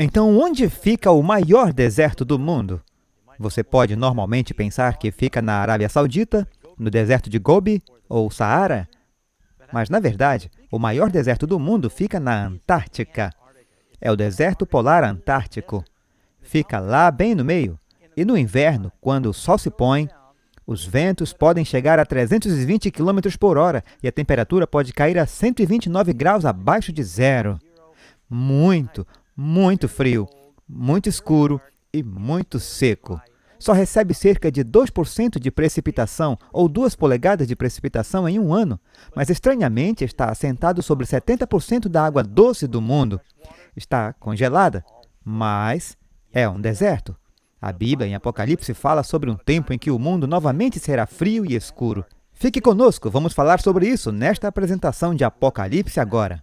Então, onde fica o maior deserto do mundo? Você pode normalmente pensar que fica na Arábia Saudita, no deserto de Gobi ou Saara, mas, na verdade, o maior deserto do mundo fica na Antártica. É o deserto polar antártico. Fica lá bem no meio. E no inverno, quando o sol se põe, os ventos podem chegar a 320 km por hora e a temperatura pode cair a 129 graus abaixo de zero. Muito, muito frio, muito escuro e muito seco. Só recebe cerca de 2% de precipitação ou 2 polegadas de precipitação em um ano, mas estranhamente está assentado sobre 70% da água doce do mundo. Está congelada, mas é um deserto. A Bíblia, em Apocalipse, fala sobre um tempo em que o mundo novamente será frio e escuro. Fique conosco, vamos falar sobre isso nesta apresentação de Apocalipse agora.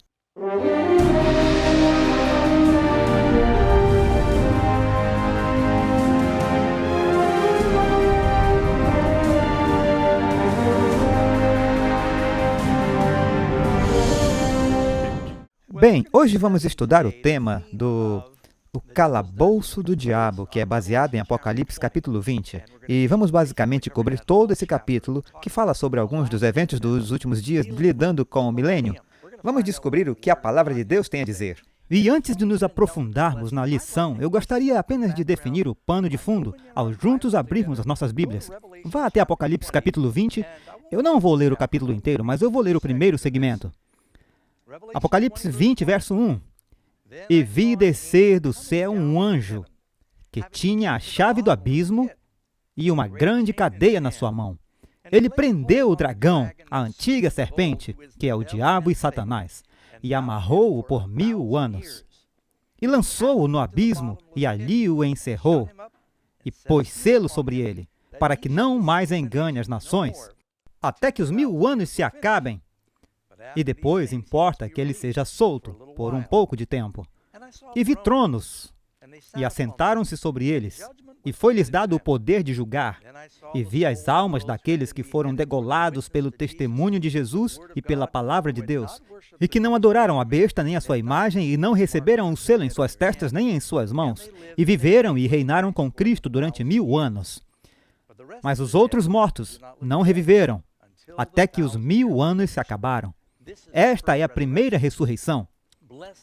Bem, hoje vamos estudar o tema do calabouço do diabo, que é baseado em Apocalipse capítulo 20. E vamos basicamente cobrir todo esse capítulo, que fala sobre alguns dos eventos dos últimos dias lidando com o milênio. Vamos descobrir o que a palavra de Deus tem a dizer. E antes de nos aprofundarmos na lição, eu gostaria apenas de definir o pano de fundo, ao juntos abrirmos as nossas Bíblias. Vá até Apocalipse capítulo 20. Eu não vou ler o capítulo inteiro, mas eu vou ler o primeiro segmento. Apocalipse 20, verso 1. E vi descer do céu um anjo, que tinha a chave do abismo e uma grande cadeia na sua mão. Ele prendeu o dragão, a antiga serpente, que é o diabo e Satanás, e amarrou-o por 1000 anos. E lançou-o no abismo, e ali o encerrou, e pôs selo sobre ele, para que não mais engane as nações, até que os 1000 anos se acabem. E depois importa que ele seja solto por um pouco de tempo. E vi tronos, e assentaram-se sobre eles, e foi-lhes dado o poder de julgar. E vi as almas daqueles que foram degolados pelo testemunho de Jesus e pela palavra de Deus, e que não adoraram a besta nem a sua imagem, e não receberam o selo em suas testas nem em suas mãos, e viveram e reinaram com Cristo durante 1000 anos. Mas os outros mortos não reviveram, até que os 1000 anos se acabaram. Esta é a primeira ressurreição.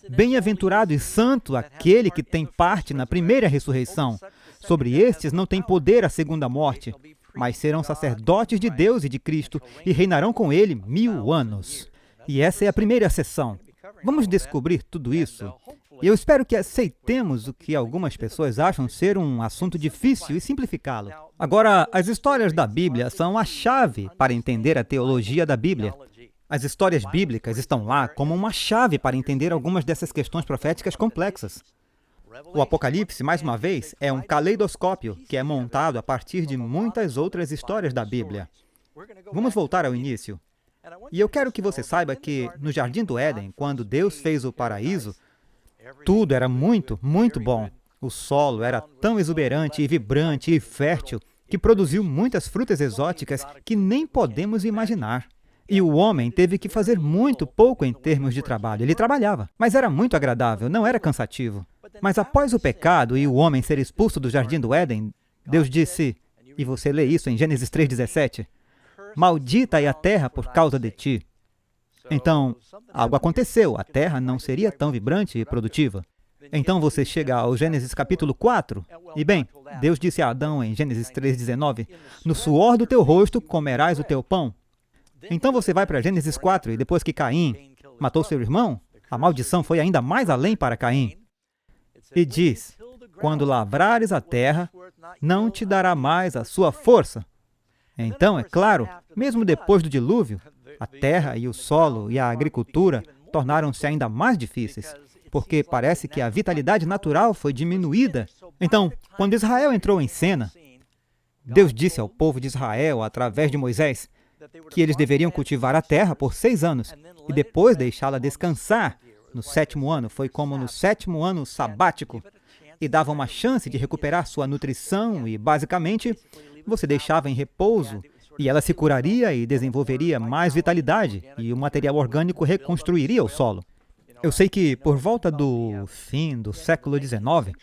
Bem-aventurado e santo aquele que tem parte na primeira ressurreição. Sobre estes não tem poder a segunda morte, mas serão sacerdotes de Deus e de Cristo e reinarão com ele 1000 anos. E essa é a primeira sessão. Vamos descobrir tudo isso. E eu espero que aceitemos o que algumas pessoas acham ser um assunto difícil e simplificá-lo. Agora, as histórias da Bíblia são a chave para entender a teologia da Bíblia. As histórias bíblicas estão lá como uma chave para entender algumas dessas questões proféticas complexas. O Apocalipse, mais uma vez, é um caleidoscópio que é montado a partir de muitas outras histórias da Bíblia. Vamos voltar ao início. E eu quero que você saiba que, no Jardim do Éden, quando Deus fez o paraíso, tudo era muito, muito bom. O solo era tão exuberante e vibrante e fértil que produziu muitas frutas exóticas que nem podemos imaginar. E o homem teve que fazer muito pouco em termos de trabalho. Ele trabalhava, mas era muito agradável, não era cansativo. Mas após o pecado e o homem ser expulso do Jardim do Éden, Deus disse, e você lê isso em Gênesis 3,17, maldita é a terra por causa de ti. Então, algo aconteceu, a terra não seria tão vibrante e produtiva. Então você chega ao Gênesis capítulo 4, e bem, Deus disse a Adão em Gênesis 3,19, no suor do teu rosto comerás o teu pão. Então você vai para Gênesis 4, e depois que Caim matou seu irmão, a maldição foi ainda mais além para Caim. E diz, quando lavrares a terra, não te dará mais a sua força. Então, é claro, mesmo depois do dilúvio, a terra e o solo e a agricultura tornaram-se ainda mais difíceis, porque parece que a vitalidade natural foi diminuída. Então, quando Israel entrou em cena, Deus disse ao povo de Israel, através de Moisés, que eles deveriam cultivar a terra por 6 anos e depois deixá-la descansar no 7º ano. Foi como no 7º ano sabático, e dava uma chance de recuperar sua nutrição e, basicamente, você deixava em repouso e ela se curaria e desenvolveria mais vitalidade e o material orgânico reconstruiria o solo. Eu sei que por volta do fim do século XIX,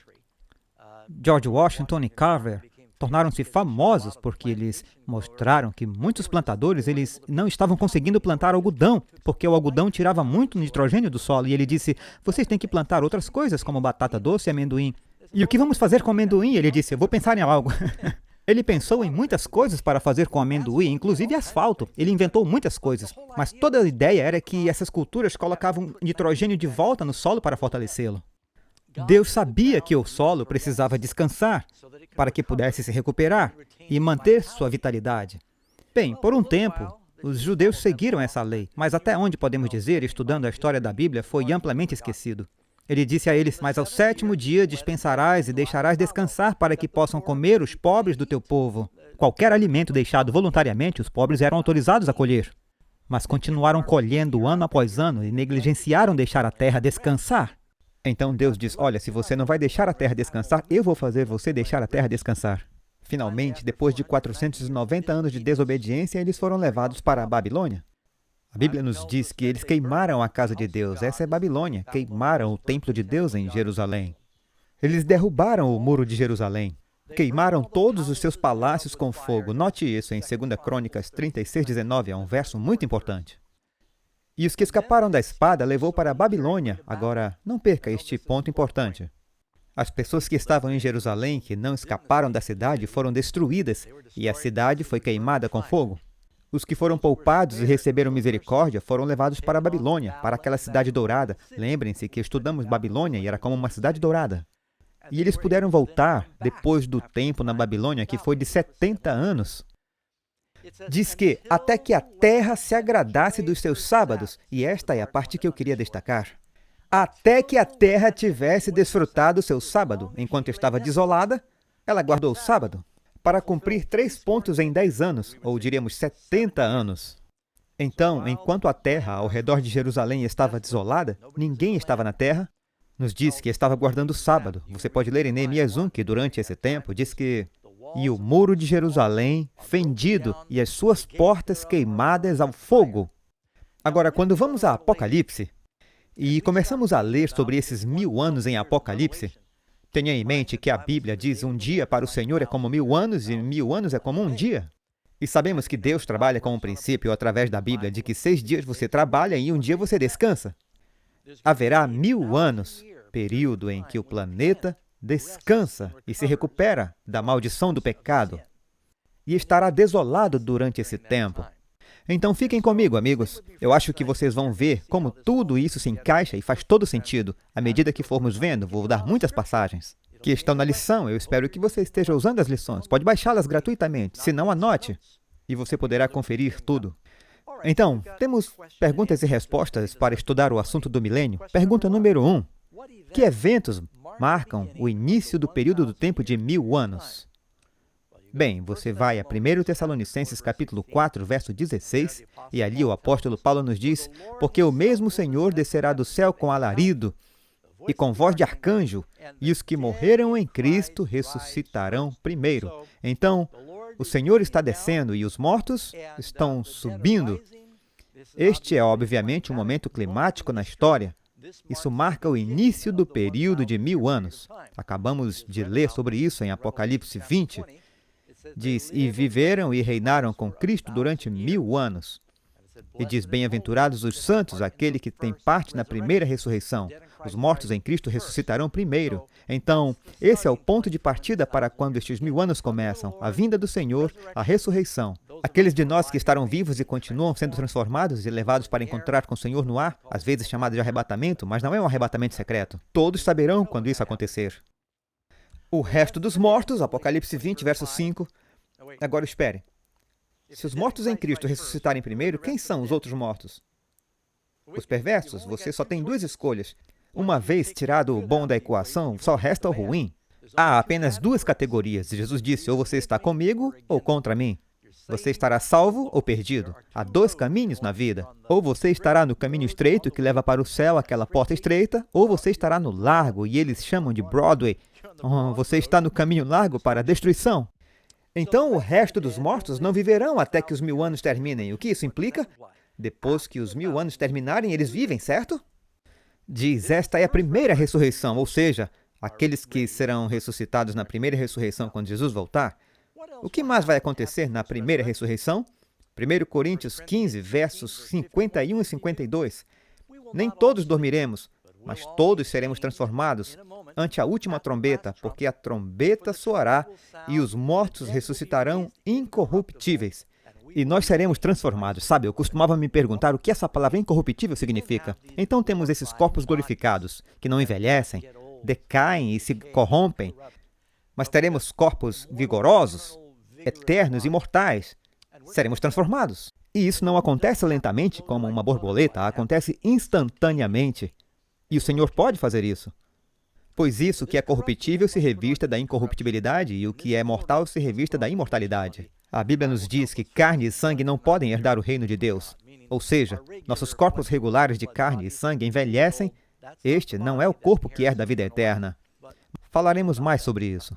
George Washington e Carver tornaram-se famosos porque eles mostraram que muitos plantadores eles não estavam conseguindo plantar algodão, porque o algodão tirava muito nitrogênio do solo. E ele disse, vocês têm que plantar outras coisas, como batata doce e amendoim. E o que vamos fazer com amendoim? Ele disse, eu vou pensar em algo. Ele pensou em muitas coisas para fazer com amendoim, inclusive asfalto. Ele inventou muitas coisas, mas toda a ideia era que essas culturas colocavam nitrogênio de volta no solo para fortalecê-lo. Deus sabia que o solo precisava descansar para que pudesse se recuperar e manter sua vitalidade. Bem, por um tempo, os judeus seguiram essa lei, mas até onde podemos dizer, estudando a história da Bíblia, foi amplamente esquecido. Ele disse a eles, mas ao sétimo dia dispensarás e deixarás descansar para que possam comer os pobres do teu povo. Qualquer alimento deixado voluntariamente, os pobres eram autorizados a colher. Mas continuaram colhendo ano após ano e negligenciaram deixar a terra descansar. Então Deus diz, olha, se você não vai deixar a terra descansar, eu vou fazer você deixar a terra descansar. Finalmente, depois de 490 anos de desobediência, eles foram levados para a Babilônia. A Bíblia nos diz que eles queimaram a casa de Deus, essa é Babilônia, queimaram o templo de Deus em Jerusalém. Eles derrubaram o muro de Jerusalém, queimaram todos os seus palácios com fogo. Note isso em 2 Crônicas 36:19, é um verso muito importante. E os que escaparam da espada levou para a Babilônia. Agora, não perca este ponto importante. As pessoas que estavam em Jerusalém, que não escaparam da cidade, foram destruídas, e a cidade foi queimada com fogo. Os que foram poupados e receberam misericórdia foram levados para a Babilônia, para aquela cidade dourada. Lembrem-se que estudamos Babilônia e era como uma cidade dourada. E eles puderam voltar depois do tempo na Babilônia, que foi de 70 anos. Diz que até que a terra se agradasse dos seus sábados, e esta é a parte que eu queria destacar. Até que a terra tivesse desfrutado o seu sábado, enquanto estava desolada, ela guardou o sábado, para cumprir 3 pontos em 10 anos, ou diríamos 70 anos. Então, enquanto a terra ao redor de Jerusalém estava desolada, ninguém estava na terra, nos diz que estava guardando o sábado. Você pode ler em Neemias 1 que durante esse tempo diz que e o muro de Jerusalém fendido e as suas portas queimadas ao fogo. Agora, quando vamos a Apocalipse e começamos a ler sobre esses 1000 anos em Apocalipse, tenha em mente que a Bíblia diz um dia para o Senhor é como 1000 anos e 1000 anos é como um dia. E sabemos que Deus trabalha com um princípio através da Bíblia de que 6 dias você trabalha e um dia você descansa. Haverá 1000 anos, período em que o planeta descansa e se recupera da maldição do pecado. E estará desolado durante esse tempo. Então fiquem comigo, amigos. Eu acho que vocês vão ver como tudo isso se encaixa e faz todo sentido. À medida que formos vendo, vou dar muitas passagens que estão na lição. Eu espero que você esteja usando as lições. Pode baixá-las gratuitamente, se não, anote. E você poderá conferir tudo. Então, temos perguntas e respostas para estudar o assunto do milênio. Pergunta número 1. Que eventos marcam o início do período do tempo de 1000 anos? Bem, você vai a 1 Tessalonicenses capítulo 4, verso 16, e ali o apóstolo Paulo nos diz, porque o mesmo Senhor descerá do céu com alarido e com voz de arcanjo, e os que morreram em Cristo ressuscitarão primeiro. Então, o Senhor está descendo e os mortos estão subindo. Este é, obviamente, um momento climático na história. Isso marca o início do período de 1000 anos. Acabamos de ler sobre isso em Apocalipse 20. Diz, e viveram e reinaram com Cristo durante 1000 anos. E diz, bem-aventurados os santos, aquele que tem parte na primeira ressurreição. Os mortos em Cristo ressuscitarão primeiro. Então, esse é o ponto de partida para quando estes 1000 anos começam. A vinda do Senhor, a ressurreição. Aqueles de nós que estarão vivos e continuam sendo transformados e levados para encontrar com o Senhor no ar, às vezes chamado de arrebatamento, mas não é um arrebatamento secreto. Todos saberão quando isso acontecer. O resto dos mortos, Apocalipse 20, verso 5. Agora espere. Se os mortos em Cristo ressuscitarem primeiro, quem são os outros mortos? Os perversos, você só tem 2 escolhas. Uma vez tirado o bom da equação, só resta o ruim. Há apenas 2 categorias. Jesus disse, ou você está comigo ou contra mim. Você estará salvo ou perdido. Há 2 caminhos na vida. Ou você estará no caminho estreito que leva para o céu, aquela porta estreita, ou você estará no largo, e eles chamam de Broadway. Você está no caminho largo para a destruição. Então, o resto dos mortos não viverão até que os 1000 anos terminem. O que isso implica? Depois que os 1000 anos terminarem, eles vivem, certo? Diz, esta é a primeira ressurreição, ou seja, aqueles que serão ressuscitados na primeira ressurreição quando Jesus voltar. O que mais vai acontecer na primeira ressurreição? 1 Coríntios 15, versos 51 e 52. Nem todos dormiremos, mas todos seremos transformados ante a última trombeta, porque a trombeta soará e os mortos ressuscitarão incorruptíveis. E nós seremos transformados. Sabe, eu costumava me perguntar o que essa palavra incorruptível significa. Então temos esses corpos glorificados, que não envelhecem, decaem e se corrompem, mas teremos corpos vigorosos, eternos, imortais. Seremos transformados. E isso não acontece lentamente, como uma borboleta, acontece instantaneamente. E o Senhor pode fazer isso. Pois isso que é corruptível se revista da incorruptibilidade e o que é mortal se revista da imortalidade. A Bíblia nos diz que carne e sangue não podem herdar o reino de Deus. Ou seja, nossos corpos regulares de carne e sangue envelhecem. Este não é o corpo que herda a vida eterna. Falaremos mais sobre isso.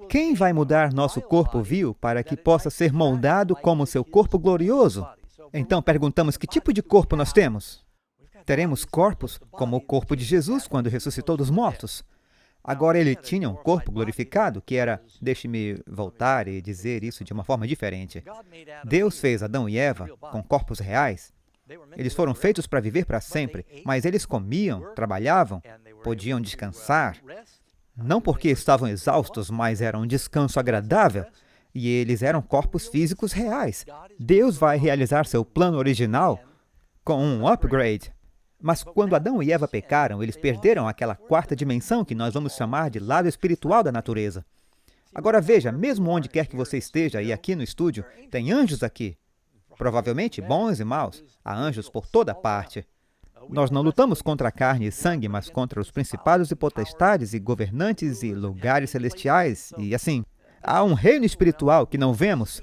Quem vai mudar nosso corpo vil para que possa ser moldado como seu corpo glorioso? Então perguntamos que tipo de corpo nós temos? Teremos corpos como o corpo de Jesus quando ressuscitou dos mortos. Agora ele tinha um corpo glorificado, que era, deixe-me voltar e dizer isso de uma forma diferente. Deus fez Adão e Eva com corpos reais. Eles foram feitos para viver para sempre, mas eles comiam, trabalhavam, podiam descansar. Não porque estavam exaustos, mas era um descanso agradável. E eles eram corpos físicos reais. Deus vai realizar seu plano original com um upgrade. Mas quando Adão e Eva pecaram, eles perderam aquela quarta dimensão que nós vamos chamar de lado espiritual da natureza. Agora veja, mesmo onde quer que você esteja, e aqui no estúdio, tem anjos aqui. Provavelmente bons e maus. Há anjos por toda parte. Nós não lutamos contra a carne e sangue, mas contra os principados e potestades e governantes e lugares celestiais e assim. Há um reino espiritual que não vemos.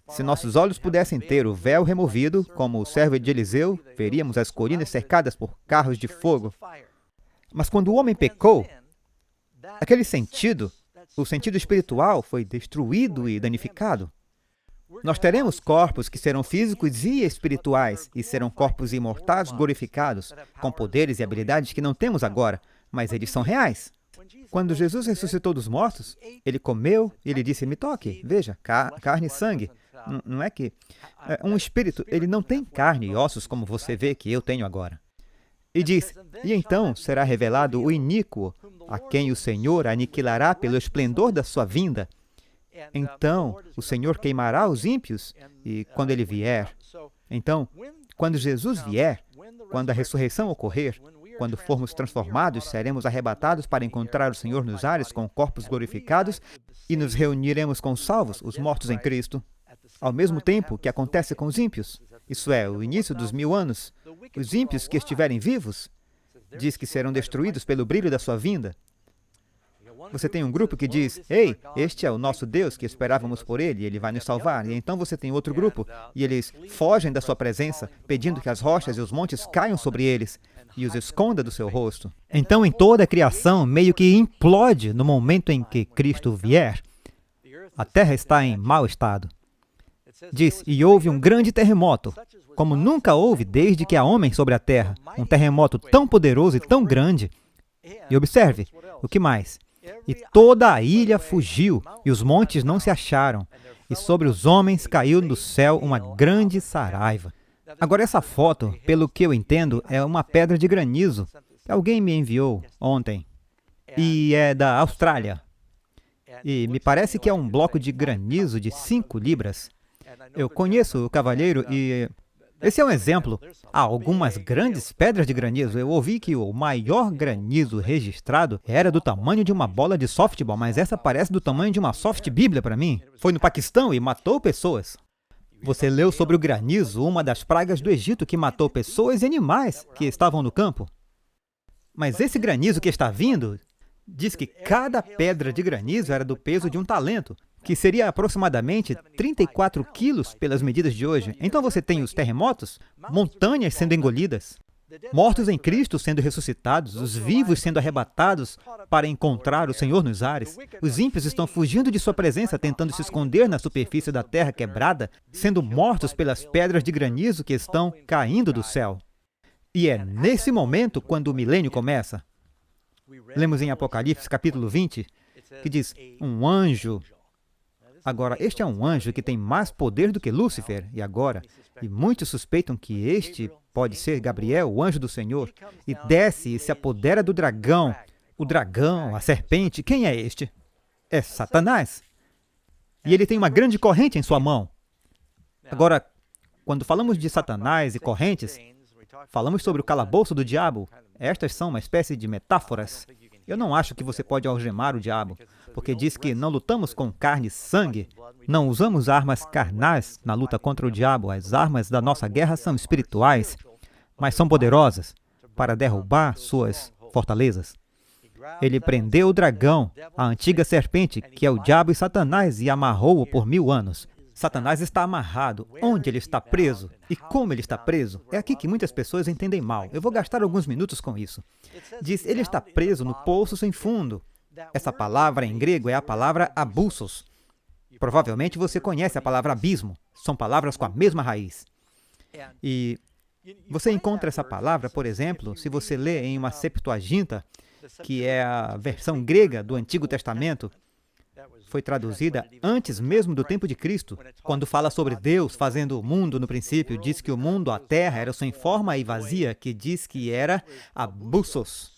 Se nossos olhos pudessem ter o véu removido, como o servo de Eliseu, veríamos as colinas cercadas por carros de fogo. Mas quando o homem pecou, aquele sentido, o sentido espiritual, foi destruído e danificado. Nós teremos corpos que serão físicos e espirituais, e serão corpos imortais glorificados, com poderes e habilidades que não temos agora, mas eles são reais. Quando Jesus ressuscitou dos mortos, ele comeu e ele disse, me toque, veja, carne e sangue. Não é que... um espírito, ele não tem carne e ossos como você vê que eu tenho agora. E diz, e então será revelado o iníquo, a quem o Senhor aniquilará pelo esplendor da sua vinda. Então, o Senhor queimará os ímpios, e quando ele vier... Então, quando Jesus vier, quando a ressurreição ocorrer, quando formos transformados, seremos arrebatados para encontrar o Senhor nos ares com corpos glorificados e nos reuniremos com os salvos, os mortos em Cristo. Ao mesmo tempo que acontece com os ímpios, isso é, o início dos 1000 anos, os ímpios que estiverem vivos, diz que serão destruídos pelo brilho da sua vinda. Você tem um grupo que diz, ei, este é o nosso Deus que esperávamos por ele, ele vai nos salvar. E então você tem outro grupo, e eles fogem da sua presença, pedindo que as rochas e os montes caiam sobre eles e os esconda do seu rosto. Então, em toda a criação, meio que implode no momento em que Cristo vier. A terra está em mau estado. Diz, e houve um grande terremoto, como nunca houve desde que há homem sobre a terra. Um terremoto tão poderoso e tão grande. E observe, o que mais? E toda a ilha fugiu, e os montes não se acharam, e sobre os homens caiu do céu uma grande saraiva. Agora essa foto, pelo que eu entendo, é uma pedra de granizo, que alguém me enviou ontem, e é da Austrália. E me parece que é um bloco de granizo de 5 libras. Eu conheço o cavalheiro e... esse é um exemplo. Há algumas grandes pedras de granizo. Eu ouvi que o maior granizo registrado era do tamanho de uma bola de softball, mas essa parece do tamanho de uma soft bíblia para mim. Foi no Paquistão e matou pessoas. Você leu sobre o granizo, uma das pragas do Egito que matou pessoas e animais que estavam no campo. Mas esse granizo que está vindo, diz que cada pedra de granizo era do peso de um talento, que seria aproximadamente 34 quilos pelas medidas de hoje. Então você tem os terremotos, montanhas sendo engolidas, mortos em Cristo sendo ressuscitados, os vivos sendo arrebatados para encontrar o Senhor nos ares. Os ímpios estão fugindo de sua presença, tentando se esconder na superfície da terra quebrada, sendo mortos pelas pedras de granizo que estão caindo do céu. E é nesse momento quando o milênio começa. Lemos em Apocalipse capítulo 20, que diz, um anjo. Agora, este é um anjo que tem mais poder do que Lúcifer, e muitos suspeitam que este pode ser Gabriel, o anjo do Senhor, e desce e se apodera do dragão. O dragão, a serpente, quem é este? É Satanás. E ele tem uma grande corrente em sua mão. Agora, quando falamos de Satanás e correntes, falamos sobre o calabouço do diabo. Estas são uma espécie de metáforas. Eu não acho que você pode algemar o diabo, porque diz que não lutamos com carne e sangue. Não usamos armas carnais na luta contra o diabo. As armas da nossa guerra são espirituais, mas são poderosas para derrubar suas fortalezas. Ele prendeu o dragão, a antiga serpente, que é o diabo e Satanás, e amarrou-o por 1000 anos. Satanás está amarrado. Onde ele está preso? E como ele está preso? É aqui que muitas pessoas entendem mal. Eu vou gastar alguns minutos com isso. Diz, ele está preso no poço sem fundo. Essa palavra em grego é a palavra abussos. Provavelmente você conhece a palavra abismo. São palavras com a mesma raiz. E você encontra essa palavra, por exemplo, se você lê em uma Septuaginta, que é a versão grega do Antigo Testamento, foi traduzida antes mesmo do tempo de Cristo. Quando fala sobre Deus fazendo o mundo no princípio, diz que o mundo, a terra, era sem forma e vazia, que diz que era abussos.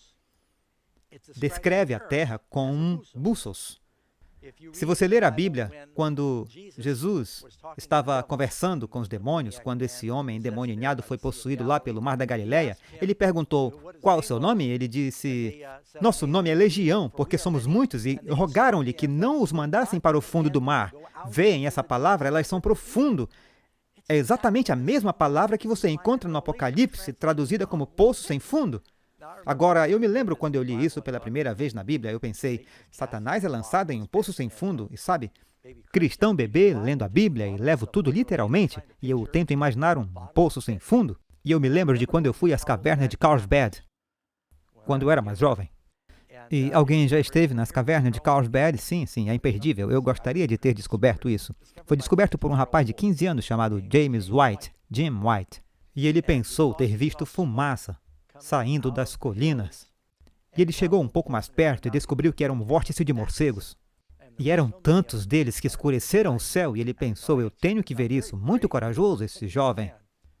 Descreve a terra com um bussos. Se você ler a Bíblia, quando Jesus estava conversando com os demônios, quando esse homem endemoniado foi possuído lá pelo mar da Galileia, ele perguntou, qual é o seu nome? Ele disse, nosso nome é Legião, porque somos muitos, e rogaram-lhe que não os mandassem para o fundo do mar. Veem essa palavra, elas são profundo. É exatamente a mesma palavra que você encontra no Apocalipse, traduzida como poço sem fundo. Agora, eu me lembro quando eu li isso pela primeira vez na Bíblia, eu pensei, Satanás é lançado em um poço sem fundo, e sabe, cristão bebê lendo a Bíblia e levo tudo literalmente, e eu tento imaginar um poço sem fundo, e eu me lembro de quando eu fui às cavernas de Carlsbad, quando eu era mais jovem. E alguém já esteve nas cavernas de Carlsbad? Sim, é imperdível, eu gostaria de ter descoberto isso. Foi descoberto por um rapaz de 15 anos chamado Jim White, e ele pensou ter visto fumaça saindo das colinas. E ele chegou um pouco mais perto e descobriu que era um vórtice de morcegos. E eram tantos deles que escureceram o céu, e ele pensou, eu tenho que ver isso. Muito corajoso esse jovem.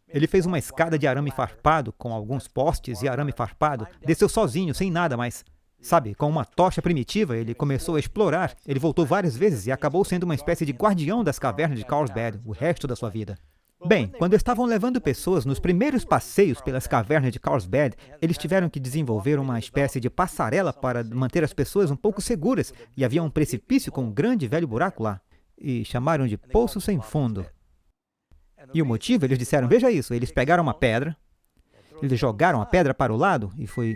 Ele fez uma escada de arame farpado, com alguns postes e arame farpado, desceu sozinho, sem nada, mas, sabe, com uma tocha primitiva, ele começou a explorar. Ele voltou várias vezes e acabou sendo uma espécie de guardião das cavernas de Carlsbad o resto da sua vida. Bem, quando estavam levando pessoas nos primeiros passeios pelas cavernas de Carlsbad, eles tiveram que desenvolver uma espécie de passarela para manter as pessoas um pouco seguras, e havia um precipício com um grande velho buraco lá, e chamaram de Poço Sem Fundo. E o motivo, eles disseram, veja isso, eles pegaram uma pedra, eles jogaram a pedra para o lado, e foi...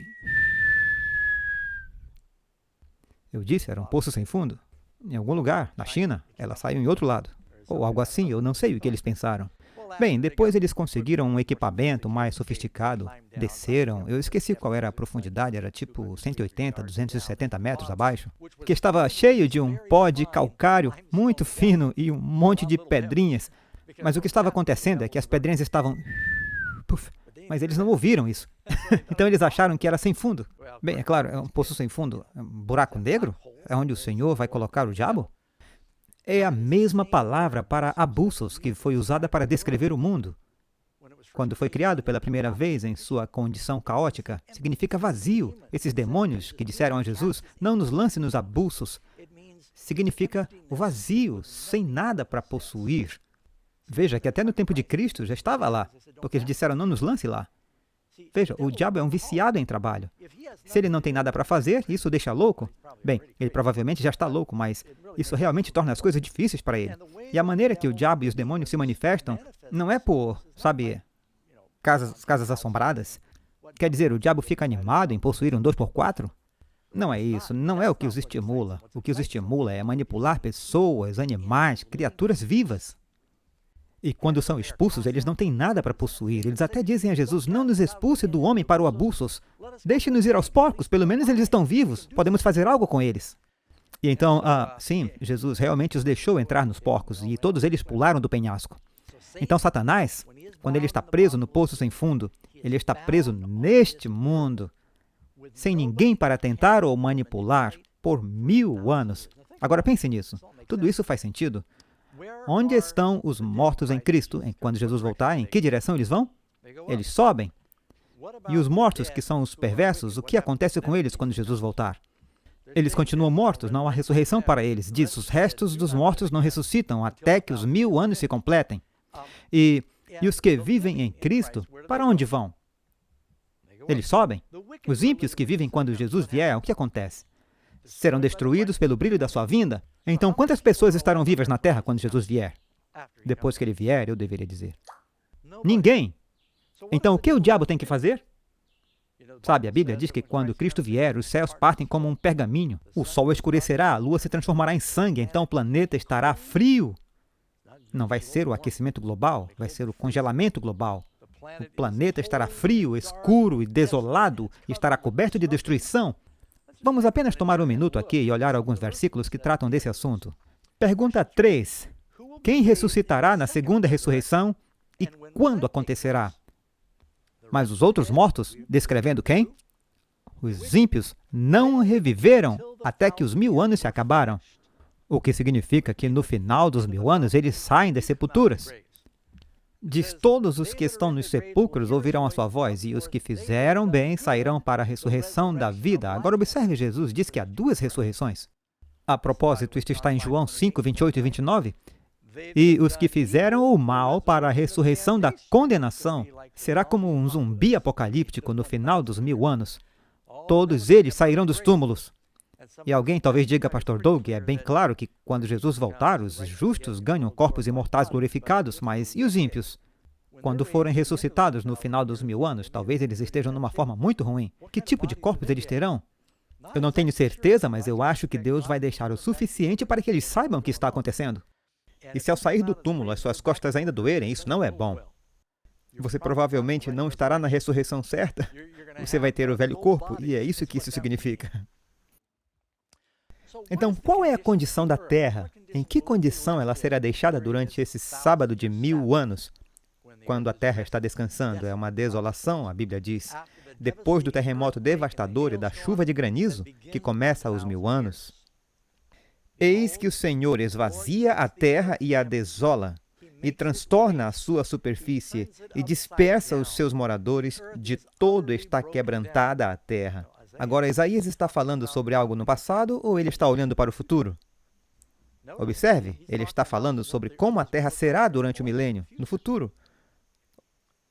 Eu disse, era um poço sem fundo. Em algum lugar, na China, ela saiu em outro lado. Ou algo assim, eu não sei o que eles pensaram. Bem, depois eles conseguiram um equipamento mais sofisticado, desceram, eu esqueci qual era a profundidade, era tipo 180, 270 metros abaixo, que estava cheio de um pó de calcário muito fino e um monte de pedrinhas. Mas o que estava acontecendo é que as pedrinhas estavam... Puf, mas eles não ouviram isso. Então eles acharam que era sem fundo. Bem, é claro, é um poço sem fundo, é um buraco negro? É onde o Senhor vai colocar o diabo? É a mesma palavra para abussos que foi usada para descrever o mundo. Quando foi criado pela primeira vez em sua condição caótica, significa vazio. Esses demônios que disseram a Jesus, não nos lance nos abussos, significa o vazio, sem nada para possuir. Veja que até no tempo de Cristo já estava lá, porque eles disseram, não nos lance lá. Veja, o diabo é um viciado em trabalho. Se ele não tem nada para fazer, isso o deixa louco? Bem, ele provavelmente já está louco, mas isso realmente torna as coisas difíceis para ele. E a maneira que o diabo e os demônios se manifestam não é por, sabe, casas assombradas. Quer dizer, o diabo fica animado em possuir um 2x4? Não é isso, não é o que os estimula. O que os estimula é manipular pessoas, animais, criaturas vivas. E quando são expulsos, eles não têm nada para possuir. Eles até dizem a Jesus, não nos expulse do homem para o abussos. Deixe-nos ir aos porcos, pelo menos eles estão vivos. Podemos fazer algo com eles. E então, sim, Jesus realmente os deixou entrar nos porcos, e todos eles pularam do penhasco. Então Satanás, quando ele está preso no poço sem fundo, ele está preso neste mundo, sem ninguém para tentar ou manipular por 1000 anos. Agora pense nisso. Tudo isso faz sentido? Onde estão os mortos em Cristo? Quando Jesus voltar, em que direção eles vão? Eles sobem. E os mortos, que são os perversos, o que acontece com eles quando Jesus voltar? Eles continuam mortos, não há ressurreição para eles. Diz, os restos dos mortos não ressuscitam até que os 1000 anos se completem. E os que vivem em Cristo, para onde vão? Eles sobem. Os ímpios que vivem quando Jesus vier, o que acontece? Serão destruídos pelo brilho da sua vinda? Então, quantas pessoas estarão vivas na terra quando Jesus vier? Depois que ele vier, eu deveria dizer. Ninguém. Então, o que o diabo tem que fazer? Sabe, a Bíblia diz que quando Cristo vier, os céus partem como um pergaminho. O sol escurecerá, a lua se transformará em sangue, então o planeta estará frio. Não vai ser o aquecimento global, vai ser o congelamento global. O planeta estará frio, escuro e desolado, e estará coberto de destruição. Vamos apenas tomar um minuto aqui e olhar alguns versículos que tratam desse assunto. Pergunta 3. Quem ressuscitará na segunda ressurreição e quando acontecerá? Mas os outros mortos, descrevendo quem? Os ímpios não reviveram até que os 1000 anos se acabaram. O que significa que no final dos 1000 anos eles saem das sepulturas. Diz, todos os que estão nos sepulcros ouvirão a sua voz, e os que fizeram bem sairão para a ressurreição da vida. Agora observe, Jesus diz que há 2 ressurreições. A propósito, isto está em João 5, 28 e 29. E os que fizeram o mal para a ressurreição da condenação será como um zumbi apocalíptico no final dos 1000 anos. Todos eles sairão dos túmulos. E alguém talvez diga, Pastor Doug, é bem claro que quando Jesus voltar, os justos ganham corpos imortais glorificados, mas e os ímpios? Quando forem ressuscitados no final dos 1000 anos, talvez eles estejam numa forma muito ruim. Que tipo de corpos eles terão? Eu não tenho certeza, mas eu acho que Deus vai deixar o suficiente para que eles saibam o que está acontecendo. E se ao sair do túmulo as suas costas ainda doerem, isso não é bom. Você provavelmente não estará na ressurreição certa. Você vai ter o velho corpo, e é isso que isso significa. Então, qual é a condição da Terra? Em que condição ela será deixada durante esse sábado de 1000 anos? Quando a Terra está descansando, é uma desolação, a Bíblia diz. Depois do terremoto devastador e da chuva de granizo, que começa aos 1000 anos. Eis que o Senhor esvazia a terra e a desola, e transtorna a sua superfície, e dispersa os seus moradores, de todo está quebrantada a terra. Agora, Isaías está falando sobre algo no passado ou ele está olhando para o futuro? Observe, ele está falando sobre como a terra será durante o milênio, no futuro.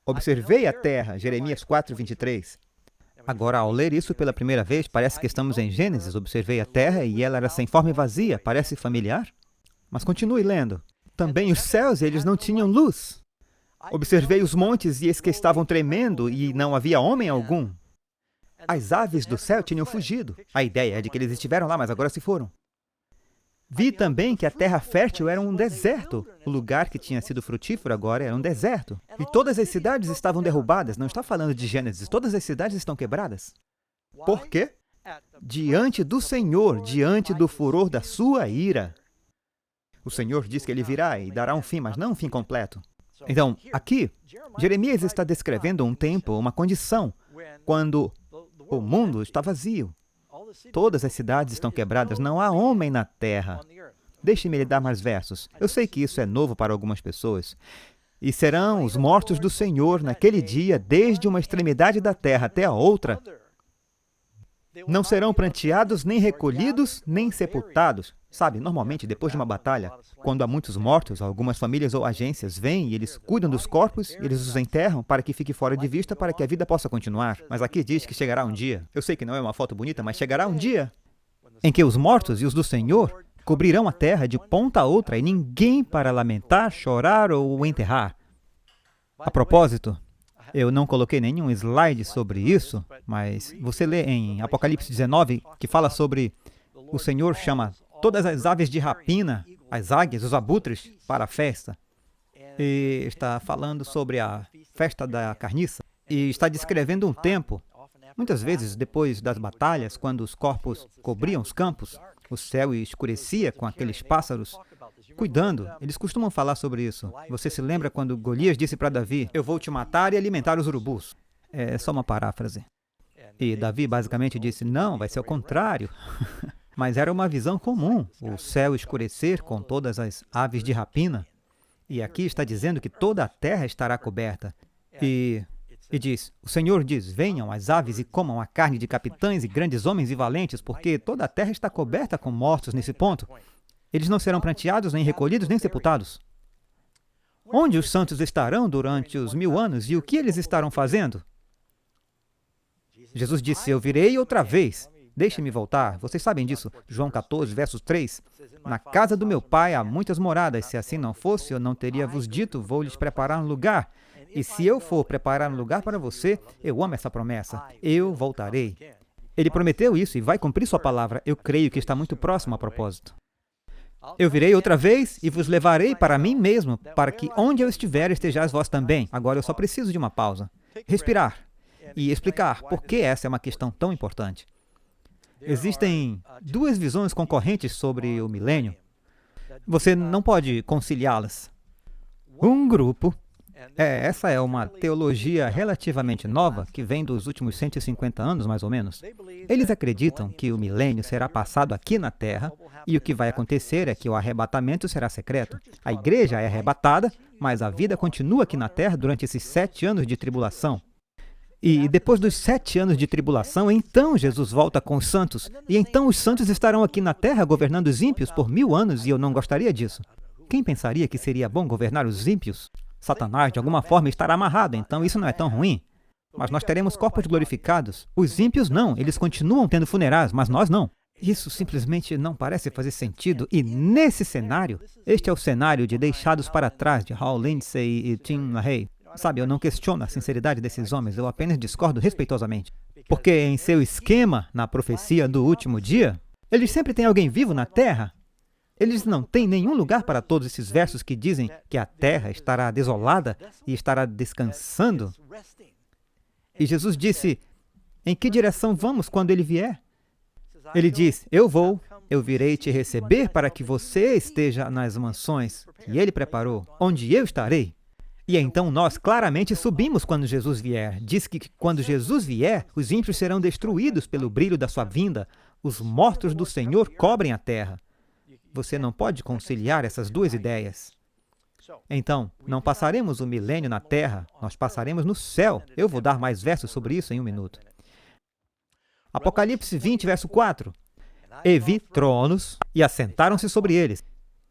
Observei a terra, Jeremias 4, 23. Agora, ao ler isso pela primeira vez, parece que estamos em Gênesis. Observei a terra e ela era sem forma e vazia. Parece familiar? Mas continue lendo. Também os céus, eles não tinham luz. Observei os montes e eis que estavam tremendo e não havia homem algum. As aves do céu tinham fugido. A ideia é de que eles estiveram lá, mas agora se foram. Vi também que a terra fértil era um deserto. O lugar que tinha sido frutífero agora era um deserto. E todas as cidades estavam derrubadas. Não está falando de Gênesis. Todas as cidades estão quebradas. Por quê? Diante do Senhor, diante do furor da sua ira. O Senhor diz que ele virá e dará um fim, mas não um fim completo. Então, aqui, Jeremias está descrevendo um tempo, uma condição, quando o mundo está vazio. Todas as cidades estão quebradas, não há homem na terra. Deixe-me lhe dar mais versos. Eu sei que isso é novo para algumas pessoas. E serão os mortos do Senhor naquele dia, desde uma extremidade da terra até a outra. Não serão pranteados, nem recolhidos, nem sepultados. Sabe, normalmente, depois de uma batalha, quando há muitos mortos, algumas famílias ou agências vêm e eles cuidam dos corpos, eles os enterram para que fique fora de vista, para que a vida possa continuar. Mas aqui diz que chegará um dia. Eu sei que não é uma foto bonita, mas chegará um dia em que os mortos e os do Senhor cobrirão a terra de ponta a outra e ninguém para lamentar, chorar ou enterrar. A propósito, eu não coloquei nenhum slide sobre isso, mas você lê em Apocalipse 19, que fala sobre o Senhor chama todas as aves de rapina, as águias, os abutres, para a festa. E está falando sobre a festa da carniça. E está descrevendo um tempo, muitas vezes depois das batalhas, quando os corpos cobriam os campos, o céu escurecia com aqueles pássaros, cuidando. Eles costumam falar sobre isso. Você se lembra quando Golias disse para Davi, eu vou te matar e alimentar os urubus? É só uma paráfrase. E Davi basicamente disse, não, vai ser o contrário. Mas era uma visão comum, o céu escurecer com todas as aves de rapina. E aqui está dizendo que toda a terra estará coberta. E diz, o Senhor diz, venham as aves e comam a carne de capitães e grandes homens e valentes, porque toda a terra está coberta com mortos nesse ponto. Eles não serão pranteados, nem recolhidos, nem sepultados. Onde os santos estarão durante os 1000 anos e o que eles estarão fazendo? Jesus disse, eu virei outra vez. Deixe-me voltar. Vocês sabem disso. João 14, versos 3. Na casa do meu pai há muitas moradas. Se assim não fosse, eu não teria vos dito, vou lhes preparar um lugar. E se eu for preparar um lugar para você, eu amo essa promessa. Eu voltarei. Ele prometeu isso e vai cumprir sua palavra. Eu creio que está muito próximo a propósito. Eu virei outra vez e vos levarei para mim mesmo, para que onde eu estiver estejais vós também. Agora eu só preciso de uma pausa. Respirar e explicar por que essa é uma questão tão importante. Existem duas visões concorrentes sobre o milênio. Você não pode conciliá-las. Um grupo, essa é uma teologia relativamente nova, que vem dos últimos 150 anos, mais ou menos. Eles acreditam que o milênio será passado aqui na Terra, e o que vai acontecer é que o arrebatamento será secreto. A igreja é arrebatada, mas a vida continua aqui na Terra durante esses 7 anos de tribulação. E depois dos 7 anos de tribulação, então Jesus volta com os santos. E então os santos estarão aqui na terra governando os ímpios por 1000 anos, e eu não gostaria disso. Quem pensaria que seria bom governar os ímpios? Satanás, de alguma forma, estará amarrado, então isso não é tão ruim. Mas nós teremos corpos glorificados. Os ímpios não, eles continuam tendo funerais, mas nós não. Isso simplesmente não parece fazer sentido. E nesse cenário, este é o cenário de Deixados para Trás, de Hal Lindsey e Tim LaHaye. Sabe, eu não questiono a sinceridade desses homens, eu apenas discordo respeitosamente. Porque em seu esquema, na profecia do último dia, eles sempre têm alguém vivo na terra. Eles não têm nenhum lugar para todos esses versos que dizem que a terra estará desolada e estará descansando. E Jesus disse, em que direção vamos quando ele vier? Ele diz, eu virei te receber para que você esteja nas mansões que ele preparou, onde eu estarei. E então nós claramente subimos quando Jesus vier. Diz que quando Jesus vier, os ímpios serão destruídos pelo brilho da sua vinda. Os mortos do Senhor cobrem a terra. Você não pode conciliar essas duas ideias. Então, não passaremos o milênio na terra, nós passaremos no céu. Eu vou dar mais versos sobre isso em um minuto. Apocalipse 20, verso 4. E vi tronos, e assentaram-se sobre eles,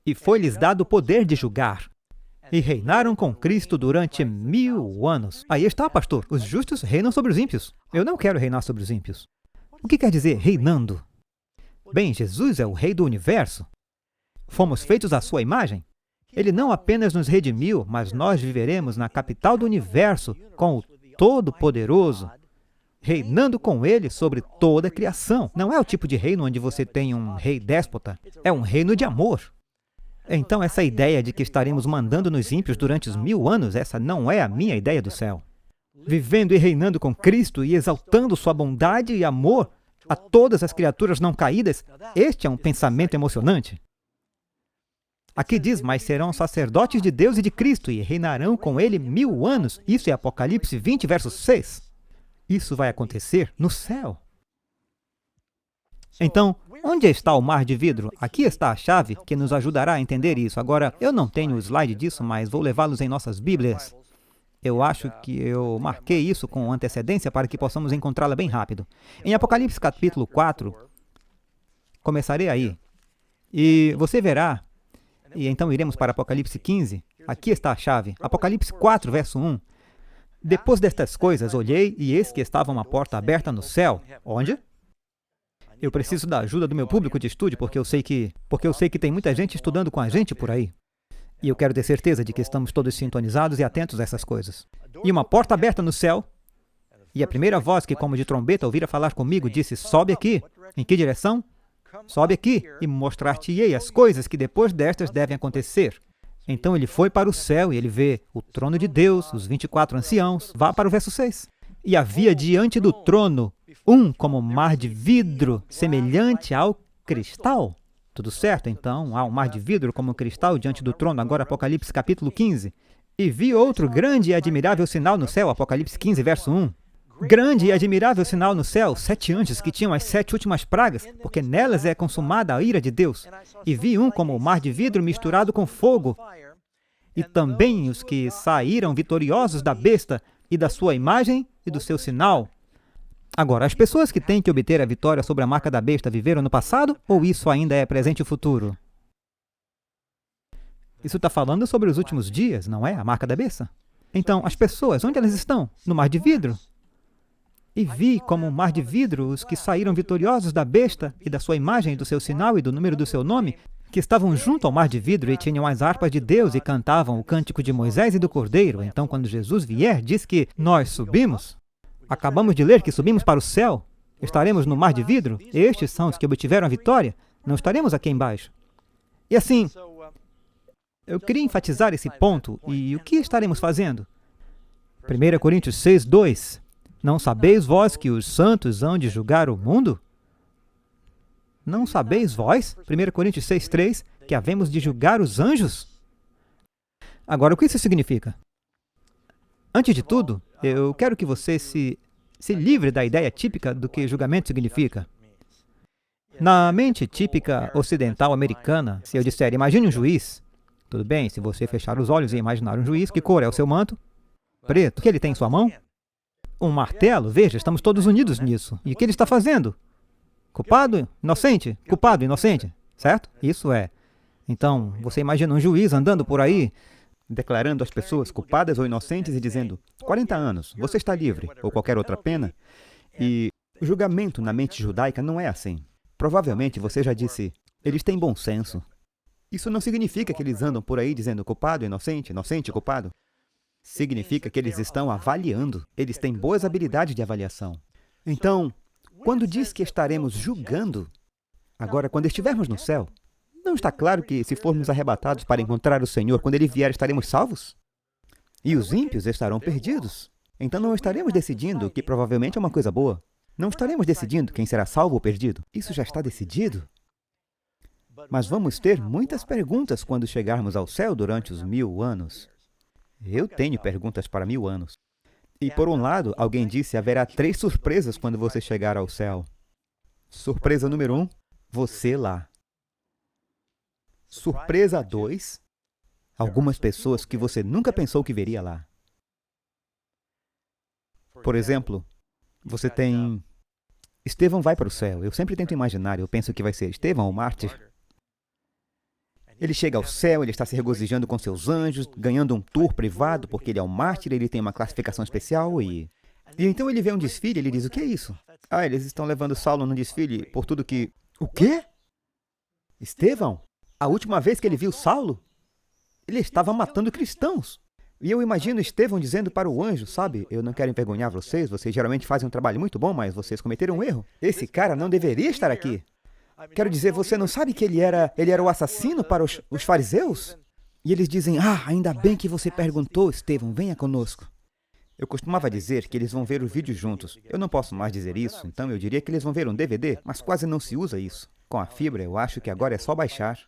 e foi-lhes dado o poder de julgar. E reinaram com Cristo durante 1000 anos. Aí está, pastor. Os justos reinam sobre os ímpios. Eu não quero reinar sobre os ímpios. O que quer dizer reinando? Bem, Jesus é o rei do universo. Fomos feitos à sua imagem. Ele não apenas nos redimiu, mas nós viveremos na capital do universo com o Todo-Poderoso, reinando com ele sobre toda a criação. Não é o tipo de reino onde você tem um rei déspota. É um reino de amor. Então, essa ideia de que estaremos mandando nos ímpios durante os 1000 anos, essa não é a minha ideia do céu. Vivendo e reinando com Cristo e exaltando sua bondade e amor a todas as criaturas não caídas, este é um pensamento emocionante. Aqui diz, mas serão sacerdotes de Deus e de Cristo e reinarão com ele 1000 anos. Isso é Apocalipse 20, verso 6. Isso vai acontecer no céu. Então, onde está o mar de vidro? Aqui está a chave que nos ajudará a entender isso. Agora, eu não tenho o slide disso, mas vou levá-los em nossas Bíblias. Eu acho que eu marquei isso com antecedência para que possamos encontrá-la bem rápido. Em Apocalipse capítulo 4, começarei aí. E você verá, e então iremos para Apocalipse 15. Aqui está a chave. Apocalipse 4, verso 1. Depois destas coisas, olhei e eis que estava uma porta aberta no céu. Onde? Eu preciso da ajuda do meu público de estudo, porque eu sei que tem muita gente estudando com a gente por aí. E eu quero ter certeza de que estamos todos sintonizados e atentos a essas coisas. E uma porta aberta no céu, e a primeira voz que, como de trombeta, ouvira falar comigo, disse, sobe aqui. Em que direção? Sobe aqui, e mostrar-te-ei as coisas que depois destas devem acontecer. Então ele foi para o céu, e ele vê o trono de Deus, os 24 anciãos. Vá para o verso 6. E havia diante do trono como mar de vidro, semelhante ao cristal. Tudo certo, então há um mar de vidro como cristal diante do trono, agora Apocalipse capítulo 15. E vi outro grande e admirável sinal no céu, Apocalipse 15, verso 1. Grande e admirável sinal no céu, 7 anjos que tinham as 7 últimas pragas, porque nelas é consumada a ira de Deus. E vi um como o mar de vidro misturado com fogo, e também os que saíram vitoriosos da besta e da sua imagem e do seu sinal. Agora, as pessoas que têm que obter a vitória sobre a marca da besta viveram no passado, ou isso ainda é presente e futuro? Isso está falando sobre os últimos dias, não é? A marca da besta. Então, as pessoas, onde elas estão? No mar de vidro. E vi como um mar de vidro os que saíram vitoriosos da besta e da sua imagem e do seu sinal e do número do seu nome, que estavam junto ao mar de vidro e tinham as harpas de Deus e cantavam o cântico de Moisés e do Cordeiro. Então, quando Jesus vier, diz que nós subimos. Acabamos de ler que subimos para o céu. Estaremos no mar de vidro. Estes são os que obtiveram a vitória. Não estaremos aqui embaixo. E assim, eu queria enfatizar esse ponto. E o que estaremos fazendo? 1 Coríntios 6, 2. Não sabeis vós que os santos hão de julgar o mundo? Não sabeis vós, 1 Coríntios 6, 3, que havemos de julgar os anjos? Agora, o que isso significa? Antes de tudo, eu quero que você se livre da ideia típica do que julgamento significa. Na mente típica ocidental americana, se eu disser, imagine um juiz, tudo bem, se você fechar os olhos e imaginar um juiz, que cor é o seu manto? Preto. O que ele tem em sua mão? Um martelo. Veja, estamos todos unidos nisso. E o que ele está fazendo? Culpado, inocente? Culpado, inocente. Certo? Isso é. Então, você imagina um juiz andando por aí, declarando as pessoas culpadas ou inocentes e dizendo 40 anos, você está livre, ou qualquer outra pena. E o julgamento na mente judaica não é assim. Provavelmente você já disse, eles têm bom senso. Isso não significa que eles andam por aí dizendo culpado, inocente, inocente, culpado. Significa que eles estão avaliando. Eles têm boas habilidades de avaliação. Então, quando diz que estaremos julgando, agora, quando estivermos no céu, não está claro que, se formos arrebatados para encontrar o Senhor, quando Ele vier, estaremos salvos? E os ímpios estarão perdidos. Então não estaremos decidindo, o que provavelmente é uma coisa boa. Não estaremos decidindo quem será salvo ou perdido. Isso já está decidido. Mas vamos ter muitas perguntas quando chegarmos ao céu durante os 1000 anos. Eu tenho perguntas para 1000 anos. E por um lado, alguém disse, haverá 3 surpresas quando você chegar ao céu. Surpresa número 1, você lá. Surpresa 2, algumas pessoas que você nunca pensou que veria lá. Por exemplo, você tem... Estevão vai para o céu. Eu sempre tento imaginar, eu penso que vai ser Estevão, o mártir. Ele chega ao céu, ele está se regozijando com seus anjos, ganhando um tour privado, porque ele é um mártir, ele tem uma classificação especial e então ele vê um desfile, ele diz, o que é isso? Ah, eles estão levando Saulo num desfile por tudo que... O quê? Estevão? A última vez que ele viu Saulo, ele estava matando cristãos. E eu imagino Estevão dizendo para o anjo, sabe, eu não quero envergonhar vocês geralmente fazem um trabalho muito bom, mas vocês cometeram um erro. Esse cara não deveria estar aqui. Quero dizer, você não sabe que ele era o assassino para os fariseus? E eles dizem, ainda bem que você perguntou, Estevão, venha conosco. Eu costumava dizer que eles vão ver o vídeo juntos. Eu não posso mais dizer isso, então eu diria que eles vão ver um DVD, mas quase não se usa isso. Com a fibra, eu acho que agora é só baixar.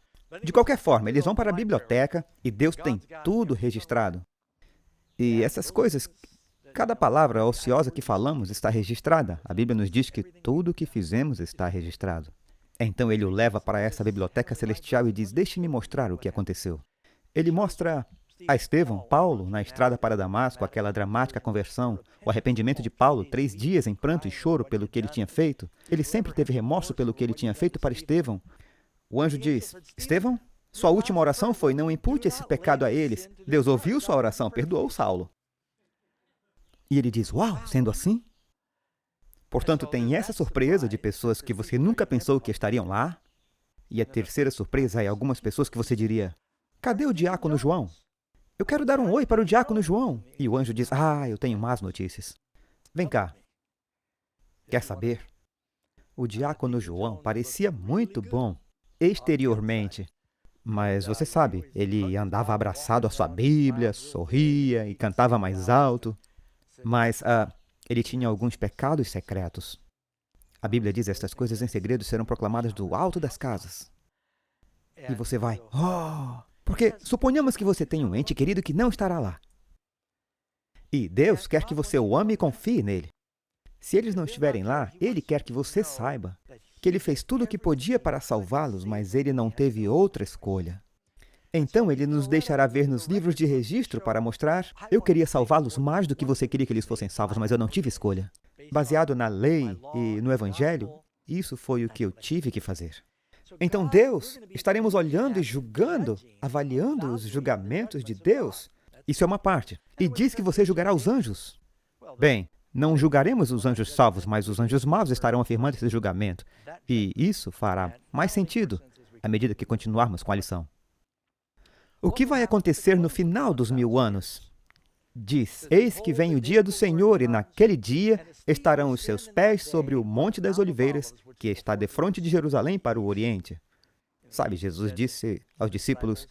De qualquer forma, eles vão para a biblioteca e Deus tem tudo registrado. E essas coisas, cada palavra ociosa que falamos está registrada. A Bíblia nos diz que tudo o que fizemos está registrado. Então ele o leva para essa biblioteca celestial e diz, deixe-me mostrar o que aconteceu. Ele mostra a Estevão, Paulo, na estrada para Damasco, aquela dramática conversão, o arrependimento de Paulo, 3 dias em pranto e choro pelo que ele tinha feito. Ele sempre teve remorso pelo que ele tinha feito para Estevão. O anjo diz, Estevão, sua última oração foi, não impute esse pecado a eles. Deus ouviu sua oração, perdoou Saulo. E ele diz, uau, sendo assim? Portanto, tem essa surpresa de pessoas que você nunca pensou que estariam lá. E a terceira surpresa é algumas pessoas que você diria, cadê o diácono João? Eu quero dar um oi para o diácono João. E o anjo diz, eu tenho más notícias. Vem cá. Quer saber? O diácono João parecia muito bom exteriormente. Mas você sabe, ele andava abraçado à sua Bíblia, sorria e cantava mais alto. Mas ele tinha alguns pecados secretos. A Bíblia diz, estas coisas em segredo serão proclamadas do alto das casas. E você vai, oh! Porque suponhamos que você tem um ente querido que não estará lá. E Deus quer que você o ame e confie nele. Se eles não estiverem lá, Ele quer que você saiba que Ele fez tudo o que podia para salvá-los, mas Ele não teve outra escolha. Então, Ele nos deixará ver nos livros de registro para mostrar: eu queria salvá-los mais do que você queria que eles fossem salvos, mas eu não tive escolha. Baseado na lei e no Evangelho, isso foi o que eu tive que fazer. Então, Deus, estaremos olhando e julgando, avaliando os julgamentos de Deus. Isso é uma parte. E diz que você julgará os anjos. Bem, não julgaremos os anjos salvos, mas os anjos maus estarão afirmando esse julgamento. E isso fará mais sentido à medida que continuarmos com a lição. O que vai acontecer no final dos 1000 anos? Diz, eis que vem o dia do Senhor, e naquele dia estarão os seus pés sobre o Monte das Oliveiras, que está defronte de Jerusalém para o Oriente. Sabe, Jesus disse aos discípulos,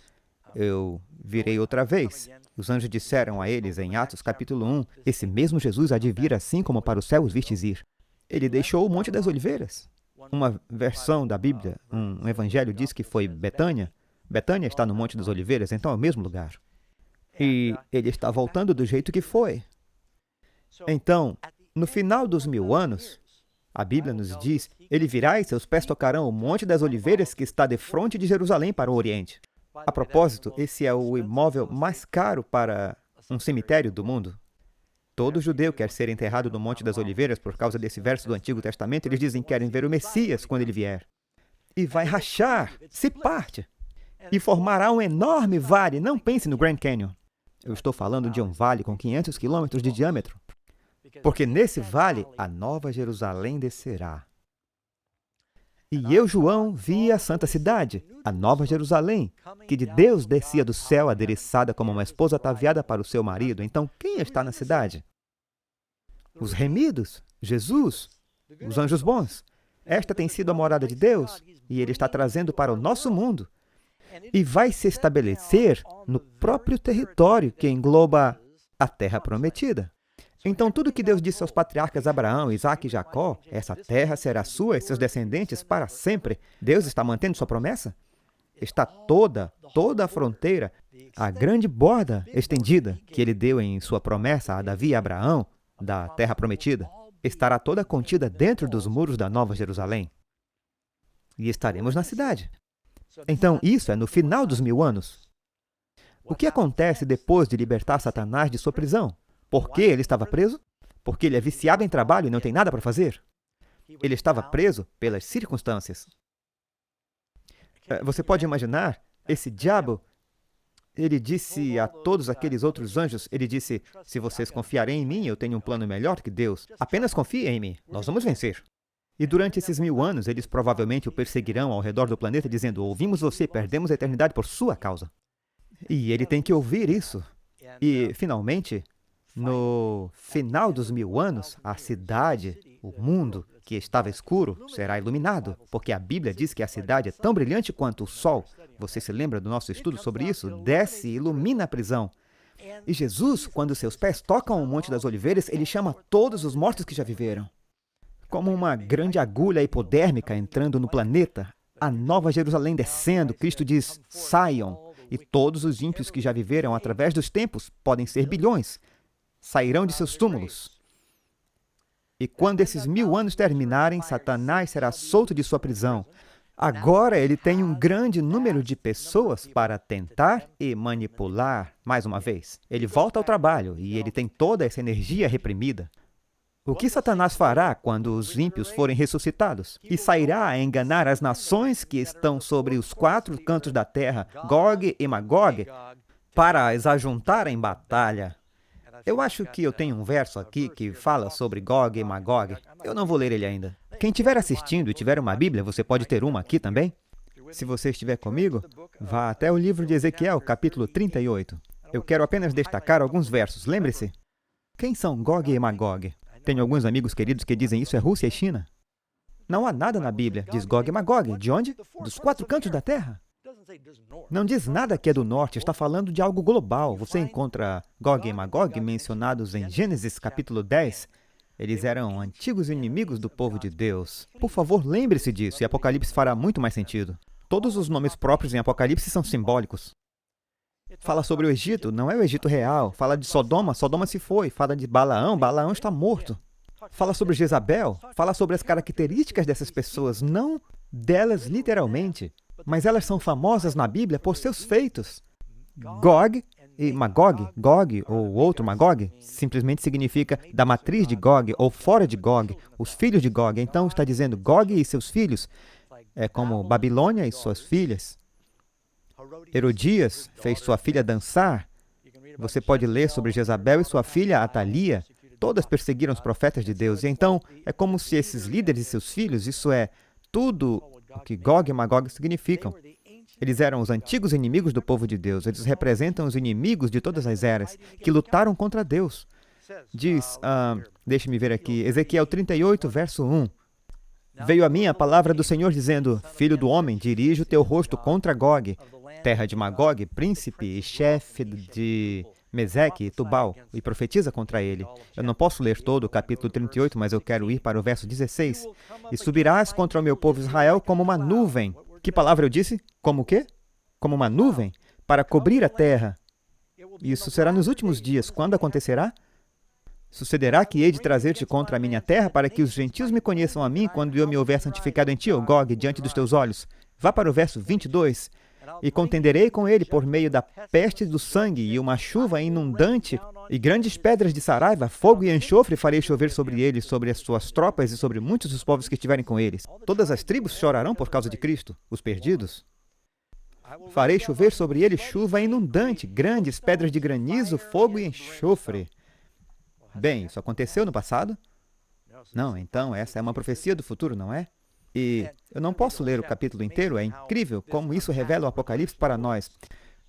eu virei outra vez. Os anjos disseram a eles em Atos capítulo 1, esse mesmo Jesus há de vir assim como para os céus vistes ir. Ele deixou o Monte das Oliveiras. Uma versão da Bíblia, um evangelho diz que foi Betânia. Betânia está no Monte das Oliveiras, então é o mesmo lugar. E ele está voltando do jeito que foi. Então, no final dos 1000 anos, a Bíblia nos diz, ele virá e seus pés tocarão o Monte das Oliveiras que está defronte de Jerusalém para o Oriente. A propósito, esse é o imóvel mais caro para um cemitério do mundo. Todo judeu quer ser enterrado no Monte das Oliveiras por causa desse verso do Antigo Testamento. Eles dizem que querem ver o Messias quando ele vier. E vai rachar, se parte, e formará um enorme vale. Não pense no Grand Canyon. Eu estou falando de um vale com 500 quilômetros de diâmetro. Porque nesse vale, a Nova Jerusalém descerá. E eu, João, vi a santa cidade, a Nova Jerusalém, que de Deus descia do céu, adereçada como uma esposa ataviada para o seu marido. Então, quem está na cidade? Os remidos, Jesus, os anjos bons. Esta tem sido a morada de Deus, e Ele está trazendo para o nosso mundo. E vai se estabelecer no próprio território que engloba a terra prometida. Então, tudo que Deus disse aos patriarcas Abraão, Isaque e Jacó, essa terra será sua e seus descendentes para sempre. Deus está mantendo sua promessa? Está toda a fronteira, a grande borda estendida que Ele deu em sua promessa a Davi e Abraão, da terra prometida, estará toda contida dentro dos muros da Nova Jerusalém. E estaremos na cidade. Então, isso é no final dos 1000 anos. O que acontece depois de libertar Satanás de sua prisão? Por que ele estava preso? Porque ele é viciado em trabalho e não tem nada para fazer. Ele estava preso pelas circunstâncias. Você pode imaginar, esse diabo, ele disse a todos aqueles outros anjos, ele disse, se vocês confiarem em mim, eu tenho um plano melhor que Deus. Apenas confiem em mim, nós vamos vencer. E durante esses 1000 anos, eles provavelmente o perseguirão ao redor do planeta, dizendo, ouvimos você, perdemos a eternidade por sua causa. E ele tem que ouvir isso. E, finalmente, no final dos 1000 anos, a cidade, o mundo que estava escuro, será iluminado, porque a Bíblia diz que a cidade é tão brilhante quanto o sol. Você se lembra do nosso estudo sobre isso? Desce e ilumina a prisão. E Jesus, quando seus pés tocam o Monte das Oliveiras, ele chama todos os mortos que já viveram. Como uma grande agulha hipodérmica entrando no planeta, a Nova Jerusalém descendo, Cristo diz, saiam, e todos os ímpios que já viveram através dos tempos, podem ser bilhões, sairão de seus túmulos. E quando esses 1000 anos terminarem, Satanás será solto de sua prisão. Agora ele tem um grande número de pessoas para tentar e manipular mais uma vez. Ele volta ao trabalho e ele tem toda essa energia reprimida. O que Satanás fará quando os ímpios forem ressuscitados? E sairá a enganar as nações que estão sobre os 4 cantos da terra, Gog e Magog, para as ajuntar em batalha. Eu acho que eu tenho um verso aqui que fala sobre Gog e Magog. Eu não vou ler ele ainda. Quem estiver assistindo e tiver uma Bíblia, você pode ter uma aqui também. Se você estiver comigo, vá até o livro de Ezequiel, capítulo 38. Eu quero apenas destacar alguns versos. Lembre-se. Quem são Gog e Magog? Tenho alguns amigos queridos que dizem isso é Rússia e China. Não há nada na Bíblia. Diz Gog e Magog. De onde? Dos 4 cantos da terra. Não diz nada que é do norte, está falando de algo global. Você encontra Gog e Magog mencionados em Gênesis capítulo 10. Eles eram antigos inimigos do povo de Deus. Por favor, lembre-se disso e Apocalipse fará muito mais sentido. Todos os nomes próprios em Apocalipse são simbólicos. Fala sobre o Egito, não é o Egito real. Fala de Sodoma, Sodoma se foi. Fala de Balaão, Balaão está morto. Fala sobre Jezabel, fala sobre as características dessas pessoas, não delas literalmente, mas elas são famosas na Bíblia por seus feitos. Gog e Magog, Gog ou outro Magog, simplesmente significa da matriz de Gog ou fora de Gog, os filhos de Gog. Então está dizendo Gog e seus filhos, é como Babilônia e suas filhas. Herodias fez sua filha dançar. Você pode ler sobre Jezabel e sua filha Atalia. Todas perseguiram os profetas de Deus. E então, é como se esses líderes e seus filhos, isso é, tudo o que Gog e Magog significam. Eles eram os antigos inimigos do povo de Deus. Eles representam os inimigos de todas as eras, que lutaram contra Deus. Diz, deixe-me ver aqui, Ezequiel 38, verso 1. Veio a mim a palavra do Senhor dizendo, Filho do homem, dirige o teu rosto contra Gog, terra de Magog, príncipe e chefe de Meseque e Tubal, e profetiza contra ele. Eu não posso ler todo o capítulo 38, mas eu quero ir para o verso 16. E subirás contra o meu povo Israel como uma nuvem. Que palavra eu disse? Como o quê? Como uma nuvem, para cobrir a terra. Isso será nos últimos dias. Quando acontecerá? Sucederá que hei de trazer-te contra a minha terra, para que os gentios me conheçam a mim, quando eu me houver santificado em ti, ó Gog, diante dos teus olhos. Vá para o verso 22. E contenderei com ele por meio da peste do sangue e uma chuva inundante e grandes pedras de saraiva, fogo e enxofre farei chover sobre ele, sobre as suas tropas e sobre muitos dos povos que estiverem com eles. Todas as tribos chorarão por causa de Cristo, os perdidos. Farei chover sobre ele chuva inundante, grandes pedras de granizo, fogo e enxofre. Bem, isso aconteceu no passado? Não, então essa é uma profecia do futuro, não é? E eu não posso ler o capítulo inteiro, é incrível como isso revela o Apocalipse para nós.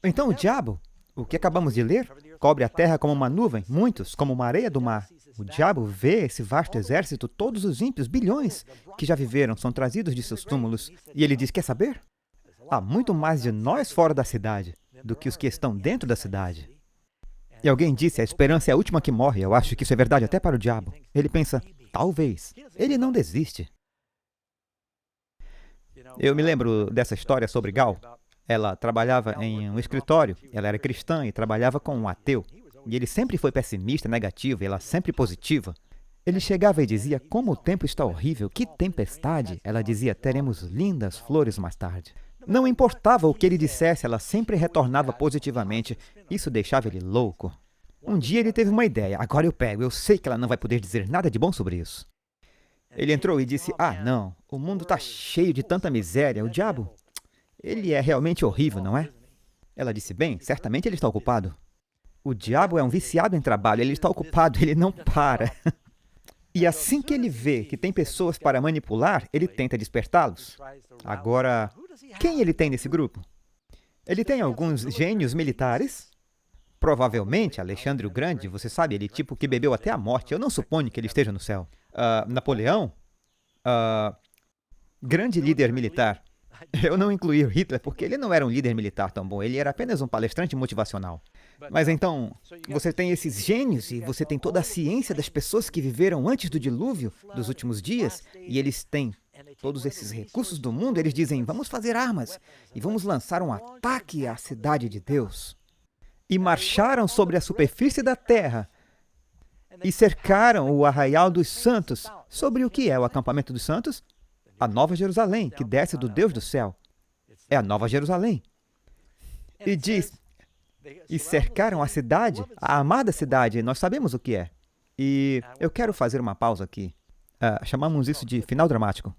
Então o diabo, o que acabamos de ler, cobre a terra como uma nuvem, muitos como uma areia do mar. O diabo vê esse vasto exército, todos os ímpios, bilhões, que já viveram, são trazidos de seus túmulos. E ele diz, quer saber? Há muito mais de nós fora da cidade do que os que estão dentro da cidade. E alguém disse, a esperança é a última que morre. Eu acho que isso é verdade até para o diabo. Ele pensa, talvez. Ele não desiste. Eu me lembro dessa história sobre Gal. Ela trabalhava em um escritório, ela era cristã e trabalhava com um ateu. E ele sempre foi pessimista, negativo, e ela sempre positiva. Ele chegava e dizia, como o tempo está horrível, que tempestade. Ela dizia, teremos lindas flores mais tarde. Não importava o que ele dissesse, ela sempre retornava positivamente. Isso deixava ele louco. Um dia ele teve uma ideia, agora eu pego, eu sei que ela não vai poder dizer nada de bom sobre isso. Ele entrou e disse, não, o mundo está cheio de tanta miséria, o diabo, ele é realmente horrível, não é? Ela disse, bem, certamente ele está ocupado. O diabo é um viciado em trabalho, ele está ocupado, ele não para. E assim que ele vê que tem pessoas para manipular, ele tenta despertá-los. Agora, quem ele tem nesse grupo? Ele tem alguns gênios militares. Provavelmente, Alexandre o Grande, você sabe, ele tipo que bebeu até a morte. Eu não suponho que ele esteja no céu. Napoleão, grande líder militar. Eu não incluí o Hitler porque ele não era um líder militar tão bom, ele era apenas um palestrante motivacional. Mas então, você tem esses gênios e você tem toda a ciência das pessoas que viveram antes do dilúvio, dos últimos dias, e eles têm todos esses recursos do mundo, eles dizem, vamos fazer armas e vamos lançar um ataque à cidade de Deus. E marcharam sobre a superfície da terra e cercaram o arraial dos santos. Sobre o que é o acampamento dos santos? A Nova Jerusalém, que desce do Deus do céu. É a Nova Jerusalém. E diz, e cercaram a cidade, a amada cidade, nós sabemos o que é. E eu quero fazer uma pausa aqui. Chamamos isso de final dramático.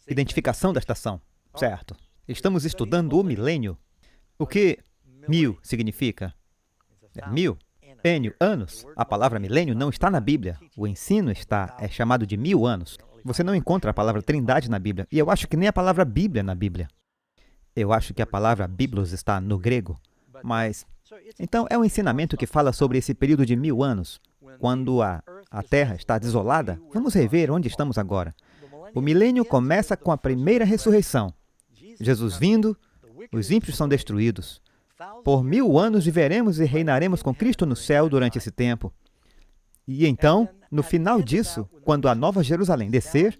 Identificação da estação. Certo. Estamos estudando o milênio. O que 1000 significa? 1000. Ênio, anos. A palavra milênio não está na Bíblia. O ensino é chamado de 1000 anos. Você não encontra a palavra trindade na Bíblia. E eu acho que nem a palavra Bíblia na Bíblia. Eu acho que a palavra biblos está no grego. Mas, então, é um ensinamento que fala sobre esse período de 1000 anos. Quando a Terra está desolada, vamos rever onde estamos agora. O milênio começa com a primeira ressurreição. Jesus vindo, os ímpios são destruídos. Por 1000 anos viveremos e reinaremos com Cristo no céu durante esse tempo. E então, no final disso, quando a Nova Jerusalém descer,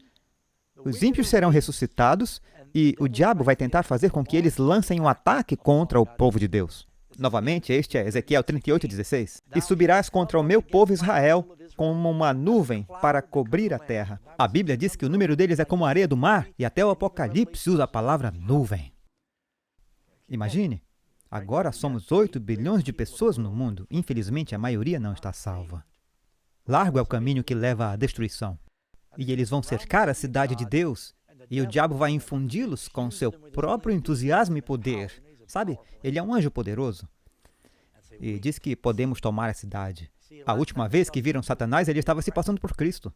os ímpios serão ressuscitados E o diabo vai tentar fazer com que eles lancem um ataque contra o povo de Deus. Novamente, este é Ezequiel 38:16. E subirás contra o meu povo Israel como uma nuvem para cobrir a terra. A Bíblia diz que o número deles é como a areia do mar, e até o Apocalipse usa a palavra nuvem. Imagine, agora somos 8 bilhões de pessoas no mundo. Infelizmente, a maioria não está salva. Largo é o caminho que leva à destruição. E eles vão cercar a cidade de Deus, e o diabo vai infundi-los com seu próprio entusiasmo e poder. Sabe, ele é um anjo poderoso. E diz que podemos tomar a cidade. A última vez que viram Satanás, ele estava se passando por Cristo.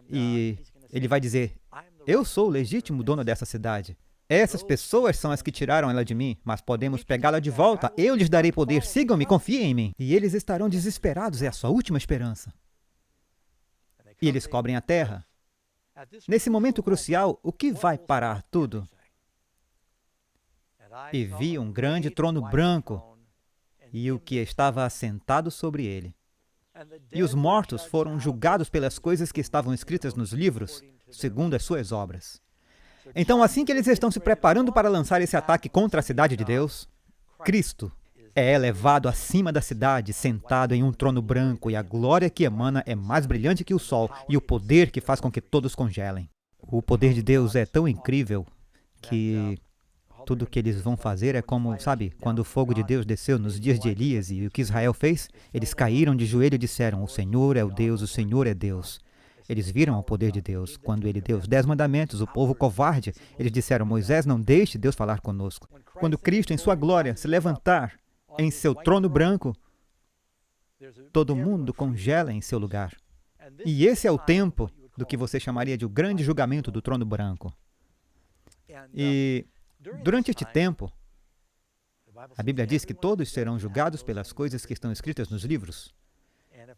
E ele vai dizer, eu sou o legítimo dono dessa cidade. Essas pessoas são as que tiraram ela de mim, mas podemos pegá-la de volta. Eu lhes darei poder, sigam-me, confiem em mim. E eles estarão desesperados, é a sua última esperança. E eles cobrem a terra. Nesse momento crucial, o que vai parar tudo? E vi um grande trono branco, e o que estava assentado sobre ele. E os mortos foram julgados pelas coisas que estavam escritas nos livros, segundo as suas obras. Então, assim que eles estão se preparando para lançar esse ataque contra a cidade de Deus, Cristo é elevado acima da cidade, sentado em um trono branco, e a glória que emana é mais brilhante que o sol, e o poder que faz com que todos congelem. O poder de Deus é tão incrível que tudo o que eles vão fazer é como, sabe, quando o fogo de Deus desceu nos dias de Elias, e o que Israel fez? Eles caíram de joelho e disseram, o Senhor é o Deus, o Senhor é Deus. Eles viram o poder de Deus. Quando ele deu os 10 mandamentos, o povo covarde, eles disseram, Moisés, não deixe Deus falar conosco. Quando Cristo, em sua glória, se levantar em seu trono branco, todo mundo congela em seu lugar. E esse é o tempo do que você chamaria de o grande julgamento do trono branco. E durante este tempo, a Bíblia diz que todos serão julgados pelas coisas que estão escritas nos livros.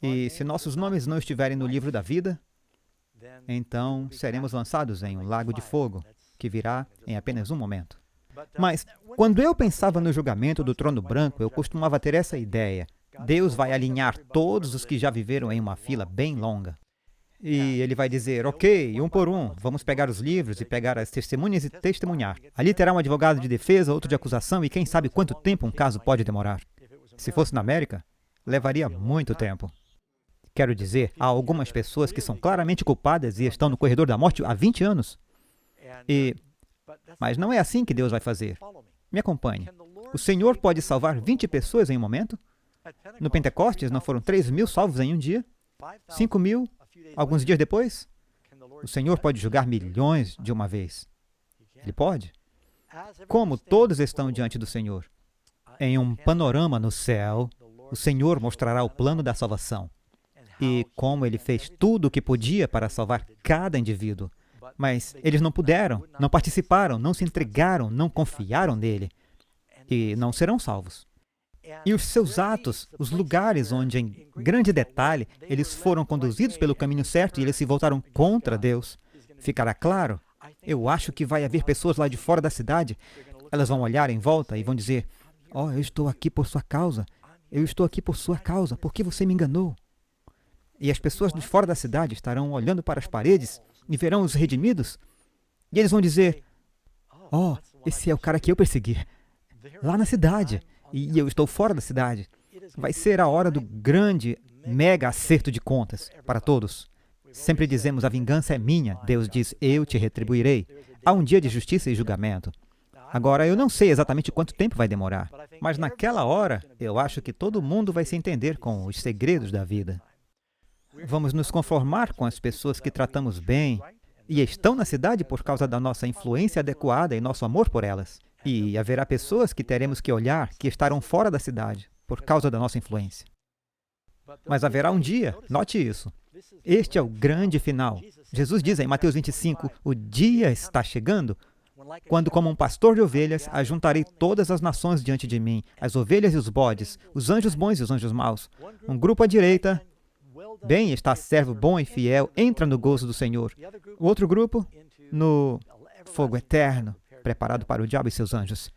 E se nossos nomes não estiverem no livro da vida, então seremos lançados em um lago de fogo, que virá em apenas um momento. Mas, quando eu pensava no julgamento do trono branco, eu costumava ter essa ideia. Deus vai alinhar todos os que já viveram em uma fila bem longa. E ele vai dizer, ok, um por um, vamos pegar os livros e pegar as testemunhas e testemunhar. Ali terá um advogado de defesa, outro de acusação, e quem sabe quanto tempo um caso pode demorar. Se fosse na América, levaria muito tempo. Quero dizer, há algumas pessoas que são claramente culpadas e estão no corredor da morte há 20 anos. Mas não é assim que Deus vai fazer. Me acompanhe. O Senhor pode salvar 20 pessoas em um momento? No Pentecostes, não foram 3.000 salvos em um dia? 5.000, alguns dias depois? O Senhor pode julgar milhões de uma vez. Ele pode. Como todos estão diante do Senhor? Em um panorama no céu, o Senhor mostrará o plano da salvação. E como ele fez tudo o que podia para salvar cada indivíduo. Mas eles não puderam, não participaram, não se entregaram, não confiaram nele. E não serão salvos. E os seus atos, os lugares onde, em grande detalhe, eles foram conduzidos pelo caminho certo e eles se voltaram contra Deus, ficará claro. Eu acho que vai haver pessoas lá de fora da cidade. Elas vão olhar em volta e vão dizer, oh, eu estou aqui por sua causa. Eu estou aqui por sua causa. Por que você me enganou? E as pessoas de fora da cidade estarão olhando para as paredes e verão os redimidos. E eles vão dizer, oh, esse é o cara que eu persegui. Lá na cidade. E eu estou fora da cidade. Vai ser a hora do grande, mega acerto de contas para todos. Sempre dizemos, a vingança é minha. Deus diz, eu te retribuirei. Há um dia de justiça e julgamento. Agora, eu não sei exatamente quanto tempo vai demorar. Mas naquela hora, eu acho que todo mundo vai se entender com os segredos da vida. Vamos nos conformar com as pessoas que tratamos bem e estão na cidade por causa da nossa influência adequada e nosso amor por elas. E haverá pessoas que teremos que olhar que estarão fora da cidade por causa da nossa influência. Mas haverá um dia, note isso. Este é o grande final. Jesus diz em Mateus 25, o dia está chegando, quando como um pastor de ovelhas, ajuntarei todas as nações diante de mim, as ovelhas e os bodes, os anjos bons e os anjos maus. Um grupo à direita, bem está servo bom e fiel, entra no gozo do Senhor. O outro grupo, no fogo eterno, preparado para o diabo e seus anjos.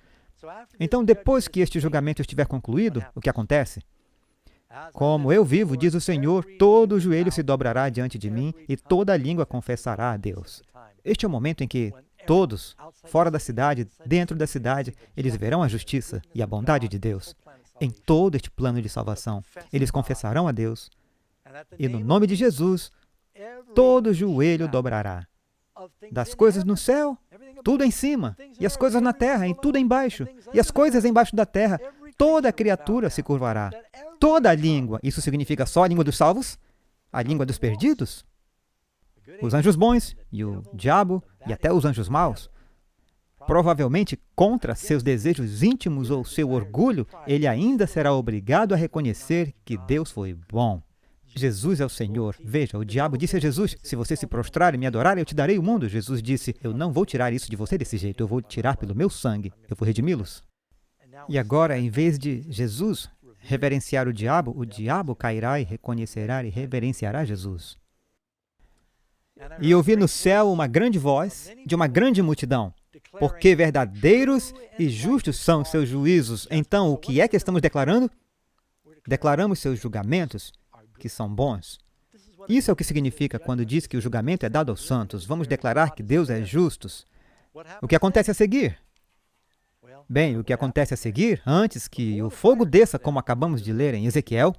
Então, depois que este julgamento estiver concluído, o que acontece? Como eu vivo, diz o Senhor, todo joelho se dobrará diante de mim e toda língua confessará a Deus. Este é o momento em que Todos, fora da cidade, dentro da cidade, eles verão a justiça e a bondade de Deus. Em todo este plano de salvação, eles confessarão a Deus. E no nome de Jesus, todo joelho dobrará. Das coisas no céu, tudo em cima. E as coisas na terra, em tudo embaixo. E as coisas embaixo da terra, toda criatura se curvará. Toda língua, isso significa só a língua dos salvos? A língua dos perdidos? Os anjos bons e o diabo e até os anjos maus. Provavelmente, contra seus desejos íntimos ou seu orgulho, ele ainda será obrigado a reconhecer que Deus foi bom. Jesus é o Senhor. Veja, o diabo disse a Jesus, se você se prostrar e me adorar, eu te darei o mundo. Jesus disse, eu não vou tirar isso de você desse jeito, eu vou tirar pelo meu sangue, eu vou redimi-los. E agora, em vez de Jesus reverenciar o diabo cairá e reconhecerá e reverenciará Jesus. E eu vi no céu uma grande voz de uma grande multidão, porque verdadeiros e justos são seus juízos. Então, o que é que estamos declarando? Declaramos seus julgamentos, que são bons. Isso é o que significa quando diz que o julgamento é dado aos santos. Vamos declarar que Deus é justo. O que acontece a seguir? Bem, o que acontece a seguir, antes que o fogo desça, como acabamos de ler em Ezequiel,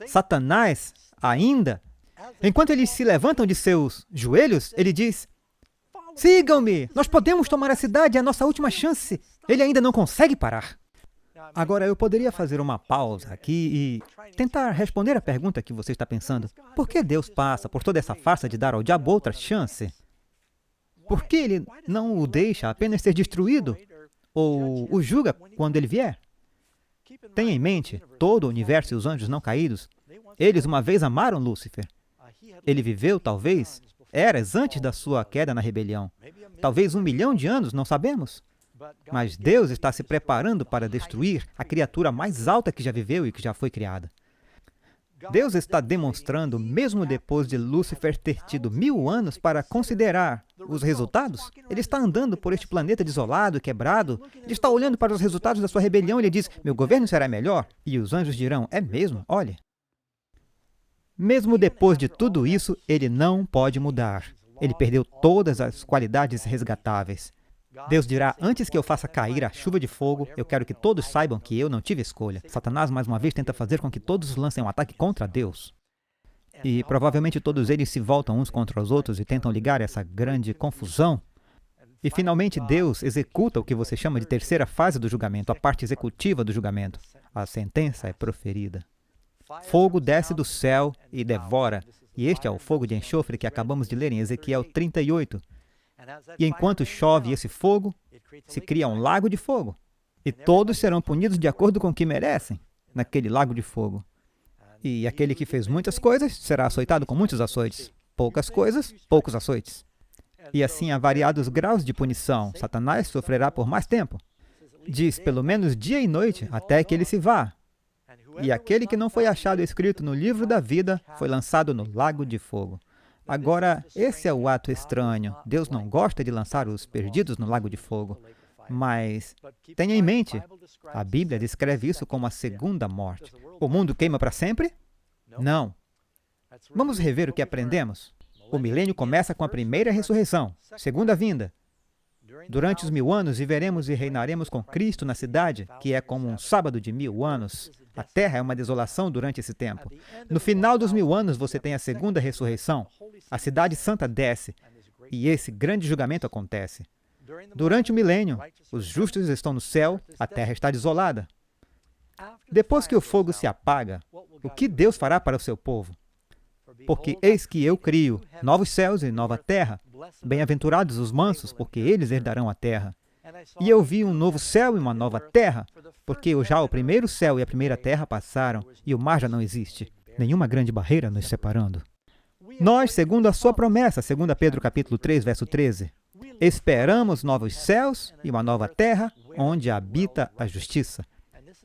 Satanás ainda, enquanto eles se levantam de seus joelhos, ele diz, sigam-me, nós podemos tomar a cidade, é a nossa última chance. Ele ainda não consegue parar. Agora, eu poderia fazer uma pausa aqui e tentar responder a pergunta que você está pensando. Por que Deus passa por toda essa farsa de dar ao diabo outra chance? Por que ele não o deixa apenas ser destruído? Ou o julga quando ele vier? Tenha em mente, todo o universo e os anjos não caídos, eles uma vez amaram Lúcifer. Ele viveu, talvez, eras antes da sua queda na rebelião. Talvez 1 milhão de anos, não sabemos. Mas Deus está se preparando para destruir a criatura mais alta que já viveu e que já foi criada. Deus está demonstrando, mesmo depois de Lúcifer ter tido 1000 anos para considerar os resultados, ele está andando por este planeta desolado, quebrado, ele está olhando para os resultados da sua rebelião e ele diz, meu governo será melhor? E os anjos dirão, é mesmo? Olhe. Mesmo depois de tudo isso, ele não pode mudar. Ele perdeu todas as qualidades resgatáveis. Deus dirá, antes que eu faça cair a chuva de fogo, eu quero que todos saibam que eu não tive escolha. Satanás, mais uma vez, tenta fazer com que todos lancem um ataque contra Deus. E provavelmente todos eles se voltam uns contra os outros e tentam ligar essa grande confusão. E finalmente Deus executa o que você chama de terceira fase do julgamento, a parte executiva do julgamento. A sentença é proferida. Fogo desce do céu e devora. E este é o fogo de enxofre que acabamos de ler em Ezequiel 38. E enquanto chove esse fogo, se cria um lago de fogo. E todos serão punidos de acordo com o que merecem naquele lago de fogo. E aquele que fez muitas coisas será açoitado com muitos açoites. Poucas coisas, poucos açoites. E assim há variados graus de punição. Satanás sofrerá por mais tempo. Diz, pelo menos dia e noite, até que ele se vá. E aquele que não foi achado escrito no livro da vida foi lançado no lago de fogo. Agora, esse é o ato estranho. Deus não gosta de lançar os perdidos no lago de fogo. Mas tenha em mente, a Bíblia descreve isso como a segunda morte. O mundo queima para sempre? Não. Vamos rever o que aprendemos. O milênio começa com a primeira ressurreição, segunda vinda. Durante os 1000 anos, viveremos e reinaremos com Cristo na cidade, que é como um sábado de 1000 anos. A terra é uma desolação durante esse tempo. No final dos 1000 anos, você tem a segunda ressurreição. A cidade santa desce, e esse grande julgamento acontece. Durante o milênio, os justos estão no céu, a terra está desolada. Depois que o fogo se apaga, o que Deus fará para o seu povo? Porque eis que eu crio novos céus e nova terra. Bem-aventurados os mansos, porque eles herdarão a terra. E eu vi um novo céu e uma nova terra, porque já o primeiro céu e a primeira terra passaram, e o mar já não existe. Nenhuma grande barreira nos separando. Nós, segundo a sua promessa, 2 Pedro capítulo 3, verso 13, esperamos novos céus e uma nova terra, onde habita a justiça.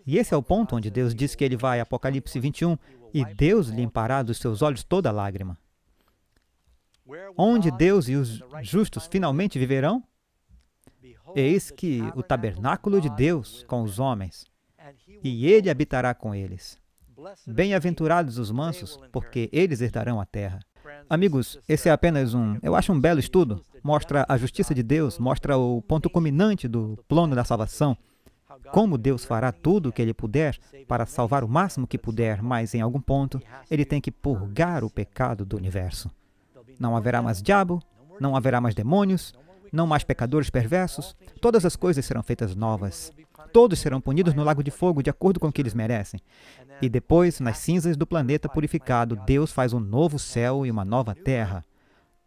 E esse é o ponto onde Deus diz que ele vai, Apocalipse 21, e Deus limpará dos seus olhos toda lágrima. Onde Deus e os justos finalmente viverão? Eis que o tabernáculo de Deus com os homens, e ele habitará com eles. Bem-aventurados os mansos, porque eles herdarão a terra. Amigos, esse é apenas eu acho um belo estudo. Mostra a justiça de Deus, mostra o ponto culminante do plano da salvação. Como Deus fará tudo o que Ele puder para salvar o máximo que puder, mas em algum ponto Ele tem que purgar o pecado do universo. Não haverá mais diabo, não haverá mais demônios, não mais pecadores perversos. Todas as coisas serão feitas novas. Todos serão punidos no lago de fogo de acordo com o que eles merecem. E depois, nas cinzas do planeta purificado, Deus faz um novo céu e uma nova terra,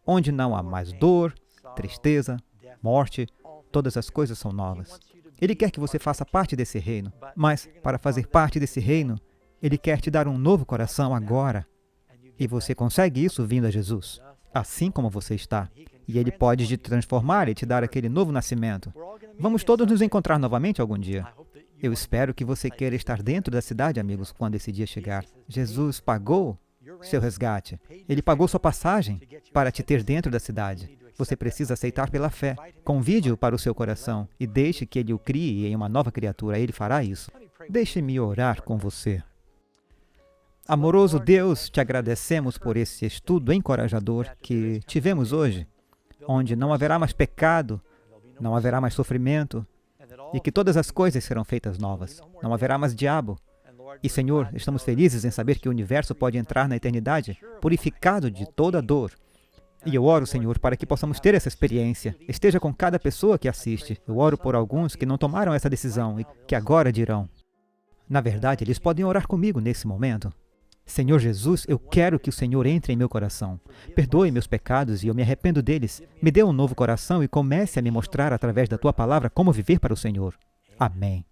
onde não há mais dor, tristeza, morte, todas as coisas são novas. Ele quer que você faça parte desse reino, mas para fazer parte desse reino, Ele quer te dar um novo coração agora. E você consegue isso vindo a Jesus, assim como você está. E Ele pode te transformar e te dar aquele novo nascimento. Vamos todos nos encontrar novamente algum dia. Eu espero que você queira estar dentro da cidade, amigos, quando esse dia chegar. Jesus pagou seu resgate. Ele pagou sua passagem para te ter dentro da cidade. Você precisa aceitar pela fé. Convide-o para o seu coração e deixe que Ele o crie em uma nova criatura. Ele fará isso. Deixe-me orar com você. Amoroso Deus, te agradecemos por esse estudo encorajador que tivemos hoje, onde não haverá mais pecado, não haverá mais sofrimento, e que todas as coisas serão feitas novas. Não haverá mais diabo. E, Senhor, estamos felizes em saber que o universo pode entrar na eternidade purificado de toda dor. E eu oro, Senhor, para que possamos ter essa experiência. Esteja com cada pessoa que assiste. Eu oro por alguns que não tomaram essa decisão e que agora dirão. Na verdade, eles podem orar comigo nesse momento. Senhor Jesus, eu quero que o Senhor entre em meu coração. Perdoe meus pecados e eu me arrependo deles. Me dê um novo coração e comece a me mostrar através da Tua palavra como viver para o Senhor. Amém.